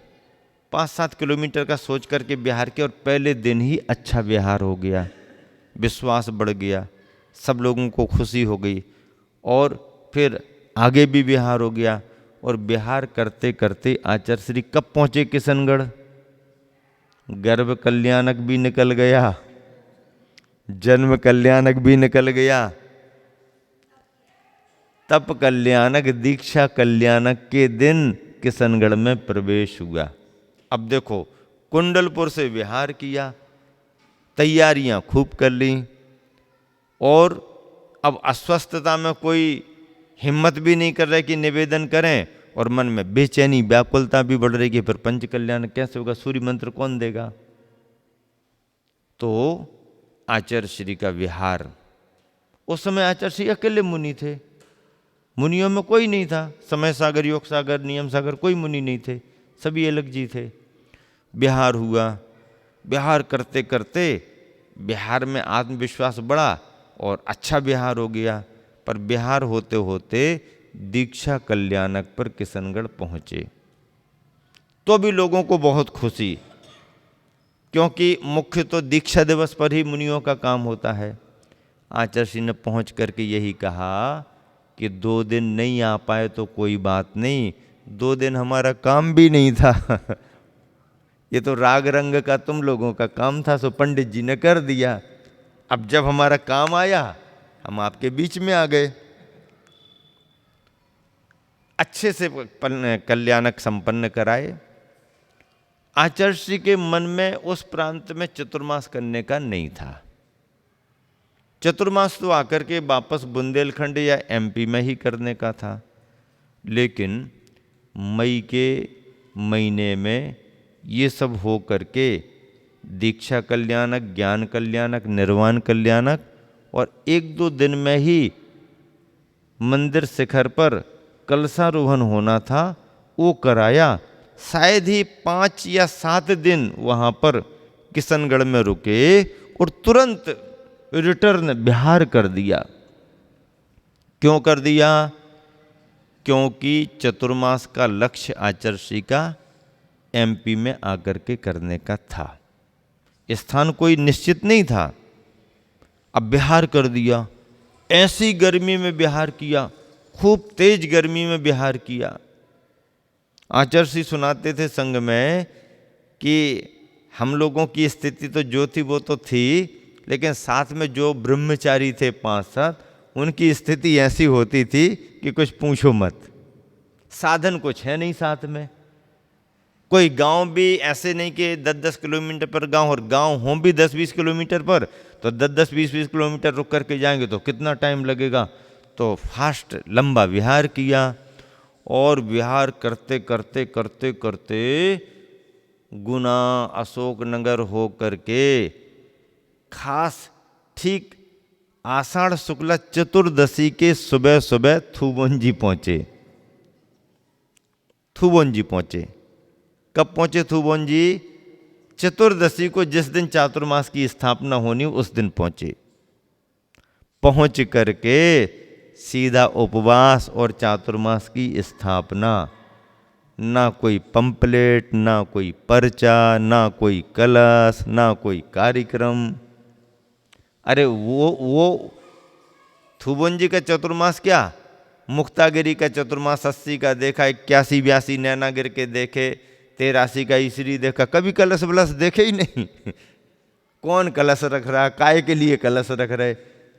5-7 किलोमीटर का सोच करके बिहार किया और पहले दिन ही अच्छा बिहार हो गया, विश्वास बढ़ गया, सब लोगों को खुशी हो गई और फिर आगे भी बिहार हो गया। और बिहार करते करते आचार्य श्री कब पहुंचे किशनगढ़? गर्भ कल्याणक भी निकल गया, जन्म कल्याणक भी निकल गया, तप कल्याणक दीक्षा कल्याणक के दिन किशनगढ़ में प्रवेश हुआ। अब देखो, कुंडलपुर से विहार किया, तैयारियां खूब कर ली और अब अस्वस्थता में कोई हिम्मत भी नहीं कर रहे कि निवेदन करें और मन में बेचैनी व्याकुलता भी बढ़ रही कि फिर पंच कल्याण कैसे होगा, सूर्य मंत्र कौन देगा। तो आचार्य श्री का विहार, उस समय आचार्य श्री अकेले मुनि थे, मुनियों में कोई नहीं था, समय सागर, योग सागर, नियम सागर, कोई मुनि नहीं थे, सभी अलग जी थे। बिहार हुआ, बिहार करते करते बिहार में आत्मविश्वास बढ़ा और अच्छा बिहार हो गया। पर बिहार होते होते दीक्षा कल्याणक पर किशनगढ़ पहुंचे तो भी लोगों को बहुत खुशी, क्योंकि मुख्य तो दीक्षा दिवस पर ही मुनियों का काम होता है। आचार्य ने पहुंच करके यही कहा कि 2 दिन नहीं आ पाए तो कोई बात नहीं, 2 दिन हमारा काम भी नहीं था ये तो राग रंग का तुम लोगों का काम था, सो पंडित जी ने कर दिया। अब जब हमारा काम आया हम आपके बीच में आ गए। अच्छे से कल्याणक संपन्न कराए। आचार्य श्री के मन में उस प्रांत में चतुर्मास करने का नहीं था। चतुर्मास तो आकर के वापस बुंदेलखंड या एमपी में ही करने का था, लेकिन मई के महीने में ये सब हो करके दीक्षा कल्याणक, ज्ञान कल्याणक, निर्वाण कल्याणक और 1-2 दिन में ही मंदिर शिखर पर कलशारोहण होना था, वो कराया। शायद ही 5 या 7 दिन वहाँ पर किशनगढ़ में रुके और तुरंत रिटर्न बिहार कर दिया। क्यों कर दिया? क्योंकि चतुर्मास का लक्ष्य आचार्य श्री का एमपी में आकर के करने का था, स्थान कोई निश्चित नहीं था। अब बिहार कर दिया, ऐसी गर्मी में बिहार किया, खूब तेज गर्मी में बिहार किया। आचार्य श्री सुनाते थे संग में कि हम लोगों की स्थिति तो जो थी वो तो थी, लेकिन साथ में जो ब्रह्मचारी थे 5-7, उनकी स्थिति ऐसी होती थी कि कुछ पूछो मत। साधन कुछ है नहीं साथ में, कोई गांव भी ऐसे नहीं कि 10-10 किलोमीटर पर गांव, और गांव हों भी 10-20 किलोमीटर पर, तो 10-10, 20-20 किलोमीटर रुक करके जाएंगे तो कितना टाइम लगेगा। तो फास्ट लंबा विहार किया और विहार करते करते करते करते गुना, अशोकनगर हो करके खास ठीक आषाढ़ शुक्ला चतुर्दशी के सुबह सुबह थुबोंजी पहुंचे। थुबोंजी पहुंचे। कब पहुंचे थुबोंजी? चतुर्दशी को, जिस दिन चातुर्मास की स्थापना होनी उस दिन पहुंचे। पहुंच करके सीधा उपवास और चातुर्मास की स्थापना। ना कोई पंपलेट, ना कोई पर्चा, ना कोई कलश, ना कोई कार्यक्रम। अरे वो थुबोंजी का चतुर्मास क्या, मुक्तागिरी का चतुर्मास 80 का देखा, 81-82 नैनागिर के देखे, 83 का ईसरी देखा, कभी कलश वलश देखे ही नहीं कौन कलश रख रहा, काय के लिए कलश रख रहे।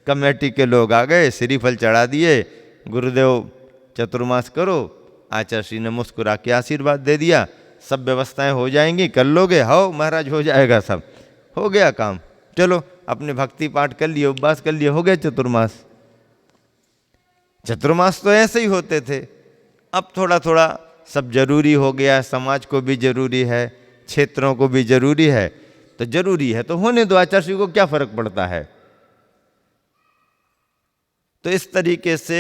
कमेटी के लोग आ गए, श्रीफल चढ़ा दिए, गुरुदेव चतुर्मास करो। आचार्य श्री ने मुस्कुरा के आशीर्वाद दे दिया, सब व्यवस्थाएं हो जाएंगी, कर लोगे? हो महाराज, हो जाएगा, सब हो गया काम, चलो अपने भक्ति पाठ कर लिए, उपवास कर लिए, हो गया चतुर्मास। चतुर्मास तो ऐसे ही होते थे। अब थोड़ा थोड़ा सब जरूरी हो गया, समाज को भी जरूरी है, क्षेत्रों को भी जरूरी है, तो जरूरी है तो होने दो, आचार्य श्री को क्या फर्क पड़ता है। तो इस तरीके से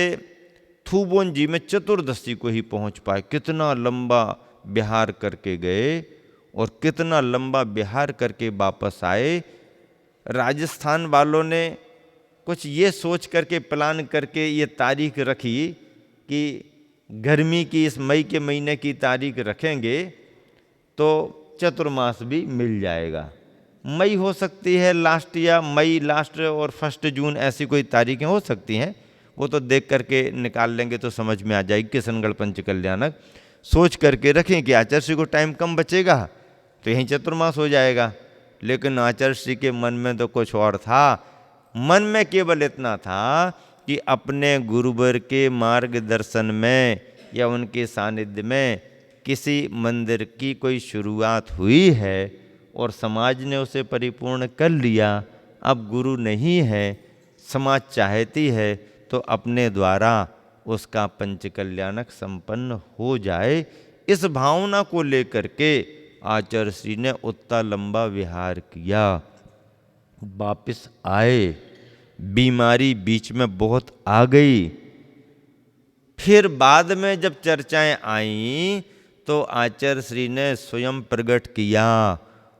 थुबोंजी में चतुर्दशी को ही पहुंच पाए। कितना लंबा बिहार करके गए और कितना लंबा बिहार करके वापस आए। राजस्थान वालों ने कुछ ये सोच करके प्लान करके ये तारीख रखी कि गर्मी की इस मई के महीने की तारीख रखेंगे तो चतुर्मास भी मिल जाएगा। मई हो सकती है लास्ट, या मई लास्ट और 1 जून ऐसी कोई तारीखें हो सकती हैं, वो तो देख करके निकाल लेंगे तो समझ में आ जाएगी। किशनगढ़ पंच कल्याणक सोच करके रखें कि आचार्य को टाइम कम बचेगा तो यहीं चतुर्मास हो जाएगा। लेकिन आचार्य के मन में तो कुछ और था। मन में केवल इतना था कि अपने गुरुवर के मार्गदर्शन में या उनके सानिध्य में किसी मंदिर की कोई शुरुआत हुई है और समाज ने उसे परिपूर्ण कर लिया। अब गुरु नहीं है, समाज चाहती है तो अपने द्वारा उसका पंचकल्याणक संपन्न हो जाए। इस भावना को लेकर के आचार्य श्री ने उतना लंबा विहार किया। वापिस आए, बीमारी बीच में बहुत आ गई। फिर बाद में जब चर्चाएं आईं तो आचार्य श्री ने स्वयं प्रकट किया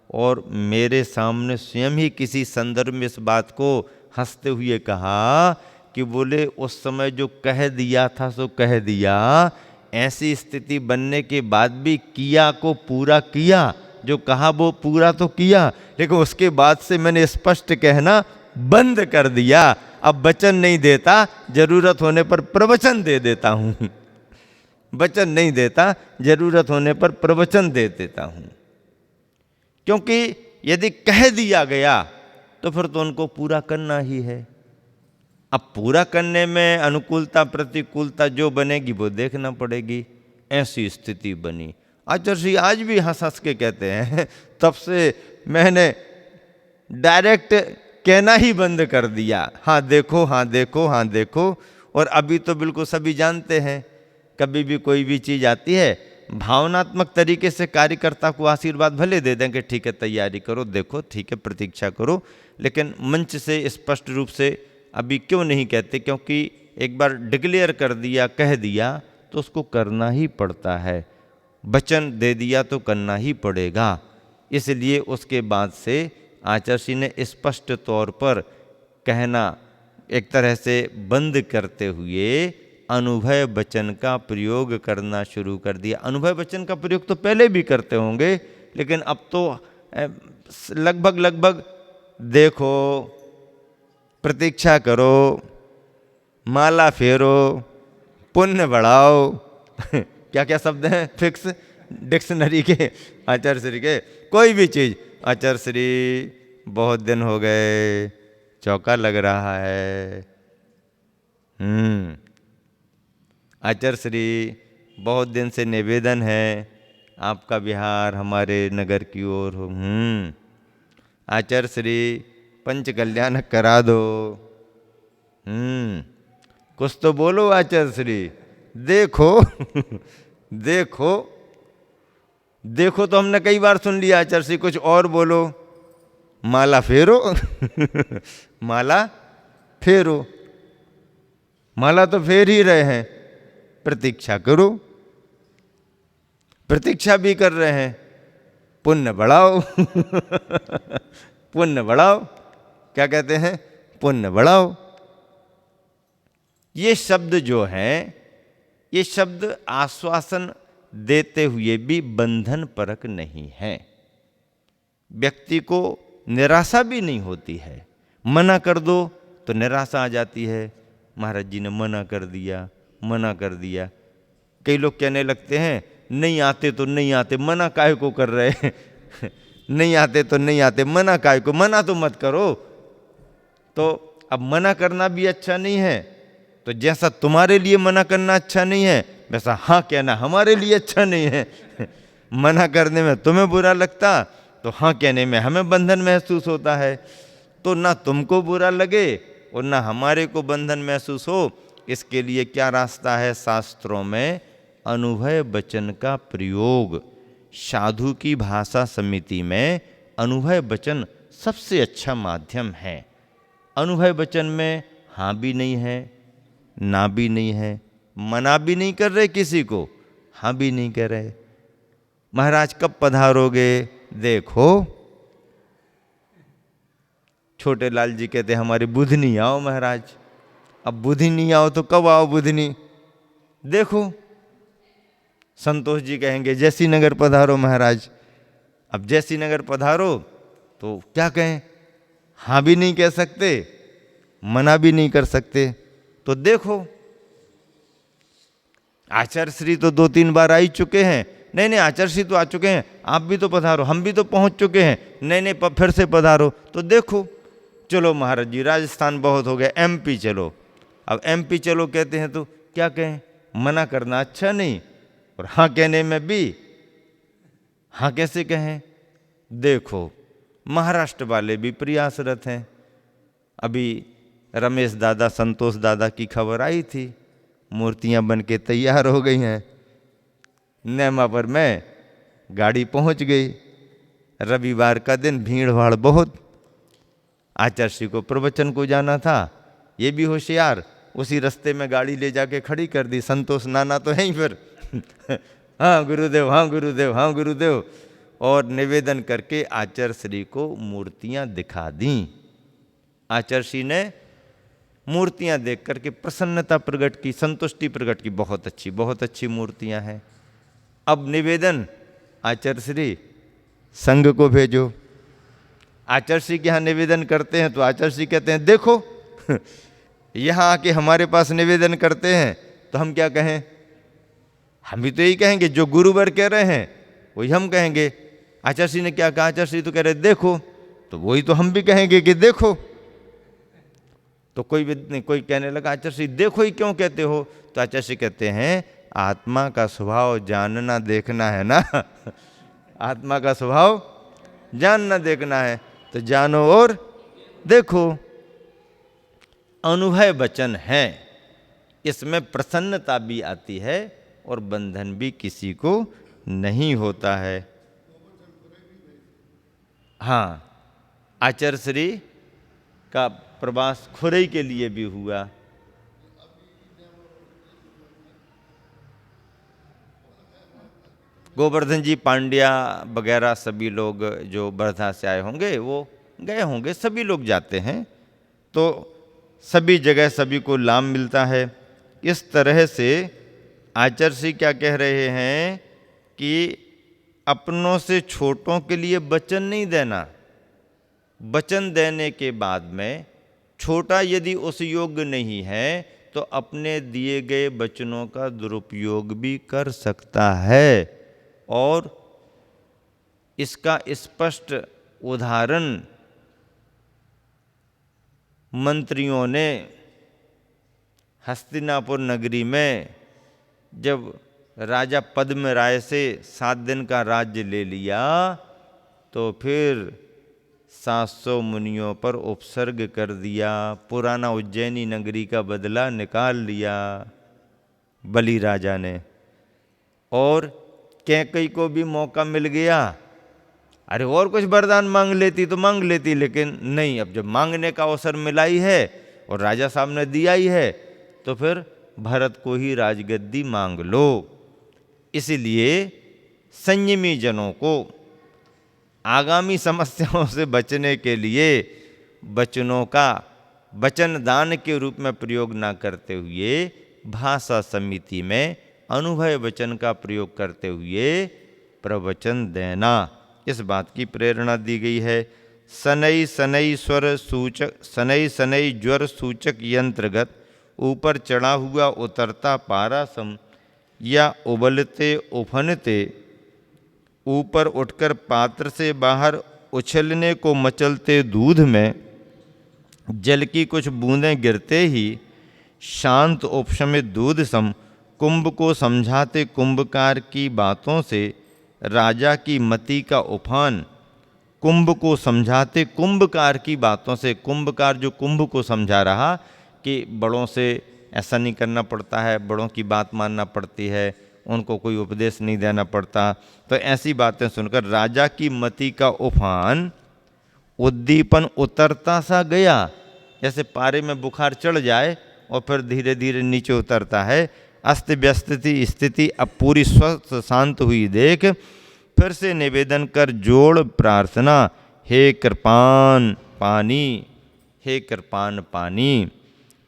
और मेरे सामने स्वयं ही किसी संदर्भ में इस बात को हंसते हुए कहा कि बोले उस समय जो कह दिया था सो कह दिया, ऐसी स्थिति बनने के बाद भी किया को पूरा किया, जो कहा वो पूरा तो किया, लेकिन उसके बाद से मैंने स्पष्ट कहना बंद कर दिया। अब वचन नहीं देता, जरूरत होने पर प्रवचन दे देता हूं। वचन नहीं देता, जरूरत होने पर प्रवचन दे देता हूं। क्योंकि यदि कह दिया गया तो फिर तो उनको पूरा करना ही है। अब पूरा करने में अनुकूलता प्रतिकूलता जो बनेगी वो देखना पड़ेगी। ऐसी स्थिति बनी। आचार्य श्री आज भी हंस हंस के कहते हैं, तब से मैंने डायरेक्ट कहना ही बंद कर दिया, हाँ देखो हाँ देखो हाँ देखो। और अभी तो बिल्कुल सभी जानते हैं, कभी भी कोई भी चीज़ आती है भावनात्मक तरीके से कार्यकर्ता को आशीर्वाद भले दे दें कि ठीक है तैयारी करो, देखो ठीक है प्रतीक्षा करो, लेकिन मंच से स्पष्ट रूप से अभी क्यों नहीं कहते? क्योंकि एक बार डिक्लेयर कर दिया, कह दिया तो उसको करना ही पड़ता है। वचन दे दिया तो करना ही पड़ेगा। इसलिए उसके बाद से आचार्य ने स्पष्ट तौर पर कहना एक तरह से बंद करते हुए अनुभय वचन का प्रयोग करना शुरू कर दिया। अनुभय वचन का प्रयोग तो पहले भी करते होंगे, लेकिन अब तो लगभग देखो, प्रतीक्षा करो, माला फेरो, पुण्य बढ़ाओ क्या क्या शब्द हैं फिक्स डिक्शनरी के, आचार्य श्री के। कोई भी चीज़, आचार्य श्री बहुत दिन हो गए, चौका लग रहा है, आचार्य श्री बहुत दिन से निवेदन है आपका विहार हमारे नगर की ओर हो, आचार्य श्री पंच कल्याण करा दो, कुछ तो बोलो आचार्य श्री, देखो देखो देखो तो हमने कई बार सुन लिया, आचार्य श्री कुछ और बोलो, माला फेरो माला फेरो, माला तो फेर ही रहे हैं, प्रतीक्षा करो, प्रतीक्षा भी कर रहे हैं, पुण्य बढ़ाओ पुण्य बढ़ाओ, क्या कहते हैं, पुण्य बढ़ाओ। ये शब्द जो हैं, ये शब्द आश्वासन देते हुए भी बंधन परक नहीं है। व्यक्ति को निराशा भी नहीं होती है। मना कर दो तो निराशा आ जाती है, महाराज जी ने मना कर दिया, मना कर दिया। कई लोग कहने लगते हैं नहीं आते तो नहीं आते, मना काहे को कर रहे हैं नहीं आते तो नहीं आते, मना काहे को, मना तो मत करो। तो अब मना करना भी अच्छा नहीं है, तो जैसा तुम्हारे लिए मना करना अच्छा नहीं है, वैसा हाँ कहना हमारे लिए अच्छा नहीं है मना करने में तुम्हें बुरा लगता तो हाँ कहने में हमें बंधन महसूस होता है। तो ना तुमको बुरा लगे और ना हमारे को बंधन महसूस हो, इसके लिए क्या रास्ता है? शास्त्रों में अनुभय वचन का प्रयोग। साधु की भाषा समिति में अनुभय वचन सबसे अच्छा माध्यम है। अनुभय वचन में हाँ भी नहीं है, ना भी नहीं है, मना भी नहीं कर रहे किसी को, हाँ भी नहीं कर रहे। महाराज कब पधारोगे? देखो छोटे लाल जी कहते हमारी बुधनी आओ महाराज। अब बुधनी आओ तो कब आओ बुधनी? देखो। संतोष जी कहेंगे जैसी नगर पधारो महाराज। अब जैसी नगर पधारो तो क्या कहें, हाँ भी नहीं कह सकते, मना भी नहीं कर सकते। तो देखो आचार्य श्री तो 2-3 बार आ ही चुके हैं। नहीं नहीं आचार्य श्री तो आ चुके हैं, आप भी तो पधारो, हम भी तो पहुंच चुके हैं। नहीं नहीं फिर से पधारो। तो देखो चलो महाराज जी राजस्थान बहुत हो गया, एमपी चलो। अब एमपी चलो कहते हैं तो क्या कहें, मना करना अच्छा नहीं, और हाँ कहने में भी हाँ कैसे कहें। देखो महाराष्ट्र वाले भी प्रयासरत हैं। अभी रमेश दादा संतोष दादा की खबर आई थी, मूर्तियां बन के तैयार हो गई हैं। नेमापुर में गाड़ी पहुंच गई। रविवार का दिन भीड़ भाड़ बहुत। आचार्य श्री को प्रवचन को जाना था, ये भी होशियार, उसी रास्ते में गाड़ी ले जाके खड़ी कर दी। संतोष नाना तो है ही फिर हाँ गुरुदेव, हाँ गुरुदेव, हाँ गुरुदेव, और निवेदन करके आचार्य श्री को मूर्तियां दिखा दी। आचार्य श्री ने मूर्तियां देख करके प्रसन्नता प्रकट की, संतुष्टि प्रकट की, बहुत अच्छी मूर्तियां हैं। अब निवेदन आचार्य श्री संघ को भेजो। आचार्य श्री के यहाँ निवेदन करते हैं तो आचार्य श्री कहते हैं देखो यहाँ आके हमारे पास निवेदन करते हैं तो हम क्या कहें, हम भी तो यही कहेंगे, जो गुरुवर कह रहे हैं वही हम कहेंगे। आचार्य श्री ने क्या कहा, आचार्य श्री तो कह रहे देखो, तो वही तो हम भी कहेंगे कि देखो। तो कोई कहने लगा आचार्य श्री देखो ही क्यों कहते हो? तो आचार्य श्री कहते हैं आत्मा का स्वभाव जानना देखना है ना आत्मा का स्वभाव जानना देखना है, तो जानो और देखो। अनुभव वचन है, इसमें प्रसन्नता भी आती है और बंधन भी किसी को नहीं होता है। हाँ, आचार्य श्री का प्रवास खुरई के लिए भी हुआ। गोवर्धन जी पांड्या वगैरह सभी लोग जो वर्धा से आए होंगे वो गए होंगे, सभी लोग जाते हैं, तो सभी जगह सभी को लाभ मिलता है। इस तरह से आचार्य श्री क्या कह रहे हैं कि अपनों से छोटों के लिए वचन नहीं देना, वचन देने के बाद में छोटा यदि उस योग्य नहीं है तो अपने दिए गए वचनों का दुरुपयोग भी कर सकता है। और इसका स्पष्ट उदाहरण मंत्रियों ने हस्तिनापुर नगरी में जब राजा पद्म राय से 7 दिन का राज्य ले लिया तो फिर 700 मुनियों पर उपसर्ग कर दिया, पुराना उज्जैनी नगरी का बदला निकाल लिया बलि राजा ने। और कैकई को भी मौका मिल गया, अरे और कुछ वरदान मांग लेती तो मांग लेती, लेकिन नहीं, अब जब मांगने का अवसर मिला ही है और राजा साहब ने दिया ही है तो फिर भरत को ही राजगद्दी मांग लो। इसीलिए संयमी जनों को आगामी समस्याओं से बचने के लिए वचनों का वचन दान के रूप में प्रयोग ना करते हुए भाषा समिति में अनुभव वचन का प्रयोग करते हुए प्रवचन देना, इस बात की प्रेरणा दी गई है। सनई सनई स्वर सूचक, सनई सनई ज्वर सूचक यंत्रगत ऊपर चढ़ा हुआ उतरता पारासम या उबलते उफनते ऊपर उठकर पात्र से बाहर उछलने को मचलते दूध में जल की कुछ बूंदें गिरते ही शांत उपशमित दूध सम कुंभ को समझाते कुंभकार की बातों से राजा की मति का उफान, कुंभ को समझाते कुंभकार की बातों से, कुंभकार जो कुंभ को समझा रहा कि बड़ों से ऐसा नहीं करना पड़ता है, बड़ों की बात मानना पड़ती है, उनको कोई उपदेश नहीं देना पड़ता, तो ऐसी बातें सुनकर राजा की मति का उफान उद्दीपन उतरता सा गया, जैसे पारे में बुखार चढ़ जाए और फिर धीरे धीरे नीचे उतरता है। अस्त व्यस्त स्थिति अब पूरी स्वस्थ शांत हुई देख फिर से निवेदन कर जोड़ प्रार्थना, हे कृपान पानी, हे कृपान पानी,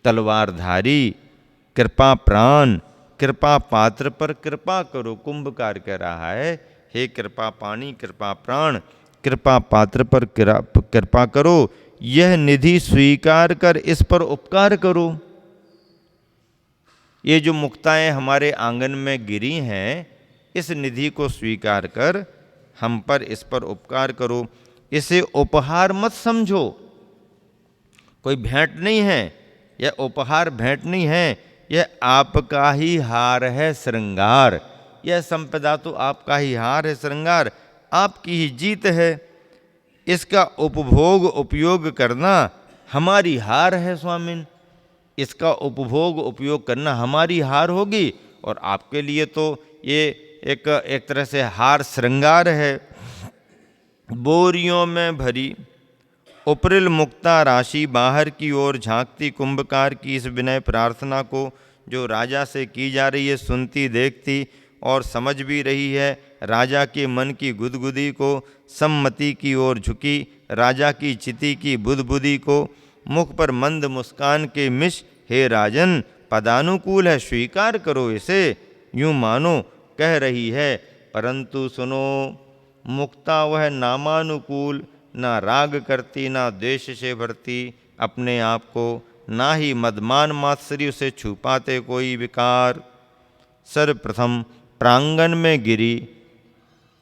तलवारधारी, कृपा प्राण, कृपा पात्र पर कृपा करो। कुंभकार कह रहा है, हे कृपा पानी, कृपा प्राण, कृपा पात्र पर कृपा करो, यह निधि स्वीकार कर इस पर उपकार करो। ये जो मुक्ताएं हमारे आंगन में गिरी हैं, इस निधि को स्वीकार कर हम पर इस पर उपकार करो। इसे उपहार मत समझो, कोई भेंट नहीं है, यह उपहार भेंट नहीं है, यह आपका ही हार है श्रृंगार। यह संपदा तो आपका ही हार है श्रृंगार, आपकी ही जीत है। इसका उपभोग उपयोग करना हमारी हार है स्वामिन। इसका उपभोग उपयोग करना हमारी हार होगी, और आपके लिए तो ये एक तरह से हार श्रृंगार है। बोरियों में भरी उपरिल मुक्ता राशि बाहर की ओर झांकती कुंभकार की इस विनय प्रार्थना को जो राजा से की जा रही है, सुनती देखती और समझ भी रही है। राजा के मन की गुदगुदी को सम्मति की ओर झुकी, राजा की चिति की बुदबुदी को मुख पर मंद मुस्कान के मिश, हे राजन पदानुकूल है स्वीकार करो इसे, यूँ मानो कह रही है। परंतु सुनो, मुक्ता वह नामानुकूल, ना राग करती ना द्वेष से भरती अपने आप को, ना ही मदमान मात्सर्य से छुपाते कोई विकार। सर्वप्रथम प्रांगण में गिरी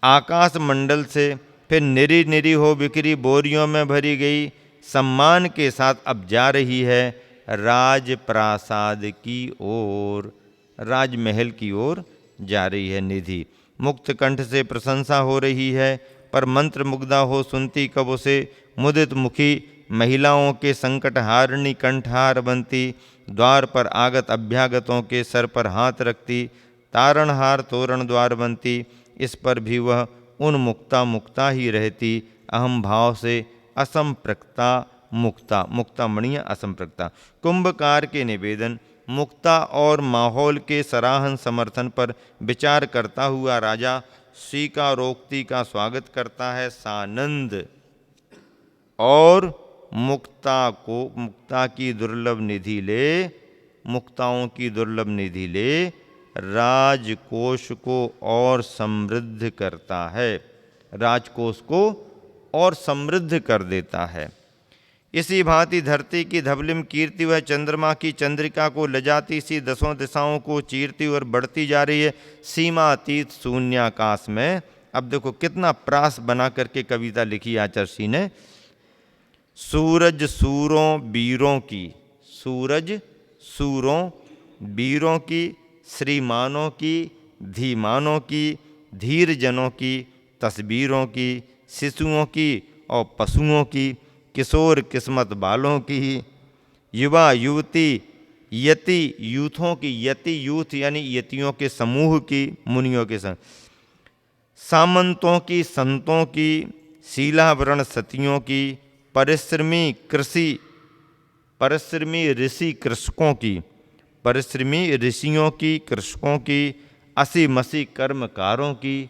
आकाश मंडल से, फिर निरी निरी हो बिखरी बोरियों में भरी गई, सम्मान के साथ अब जा रही है राजप्रासाद की ओर, राजमहल की ओर जा रही है निधि। मुक्त कंठ से प्रशंसा हो रही है, पर मंत्र मुग्धा हो सुनती कब उसे, मुदित मुखी महिलाओं के संकट हारिणी कंठहार बनती, द्वार पर आगत अभ्यागतों के सर पर हाथ रखती, तारणहार तोरण द्वार बनती, इस पर भी वह उन मुक्ता ही रहती, अहम भाव से असंप्रक्ता मुक्ता, मुक्ता मणिया असंप्रक्ता। कुंभकार के निवेदन, मुक्ता और माहौल के सराहन समर्थन पर विचार करता हुआ राजा स्वीकारोक्ति का स्वागत करता है सानंद, और मुक्ता की दुर्लभ निधि ले, मुक्ताओं की दुर्लभ निधि ले राजकोष को और समृद्ध करता है, राजकोष को और समृद्ध कर देता है। इसी भांति धरती की धवलिम कीर्ति वह चंद्रमा की चंद्रिका को लजाती सी दसों दिशाओं को चीरती और बढ़ती जा रही है सीमातीत शून्याकाश में। अब देखो कितना प्रास बना करके कविता लिखी आचर्षी ने। सूरज सूरों वीरों की, सूरज सूरों वीरों की, श्रीमानों की, धीमानों की, धीर जनों की, तस्वीरों की, शिशुओं की और पशुओं की, किशोर किस्मत वालों की, युवा युवती, यति यूथों की, यति यूथ यानी यतियों के समूह की, मुनियों के संग, सामंतों की, संतों की, शीलावरण सतियों की, परिश्रमी ऋषि कृषकों की, परिश्रमी ऋषियों की, कृषकों की, असी मसी कर्मकारों की,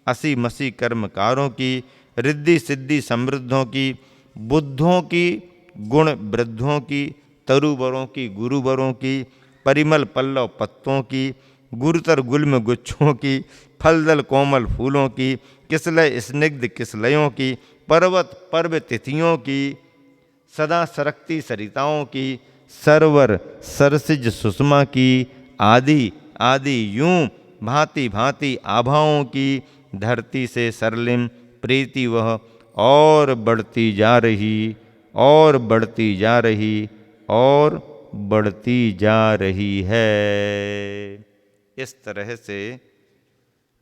असी मसी कर्मकारों की, रिद्धि सिद्धि समृद्धों की, बुद्धों की, गुण वृद्धों की, तरुवरों की, गुरुवरों की, परिमल पल्लव पत्तों की, गुरुतर गुल्म गुच्छों की, फलदल कोमल फूलों की, किसलय स्निग्ध किसलयों की, पर्वत पर्व तिथियों की, सदा सरकती सरिताओं की, सरवर सरसिज सुषमा की, आदि आदि यूं भांति भांति आभाओं की, धरती से सरलिम प्रीति वह और बढ़ती जा रही, और बढ़ती जा रही, और बढ़ती जा रही है। इस तरह से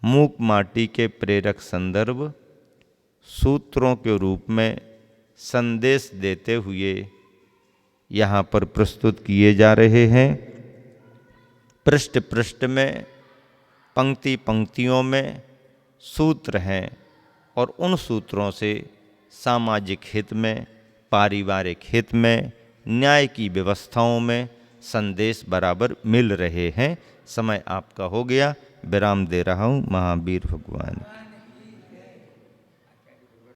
मूक माटी के प्रेरक संदर्भ सूत्रों के रूप में संदेश देते हुए यहाँ पर प्रस्तुत किए जा रहे हैं। पृष्ठ पृष्ठ में, पंक्ति पंक्तियों में सूत्र हैं, और उन सूत्रों से सामाजिक हित में, पारिवारिक हित में, न्याय की व्यवस्थाओं में संदेश बराबर मिल रहे हैं। समय आपका हो गया, विराम दे रहा हूँ। महावीर भगवान।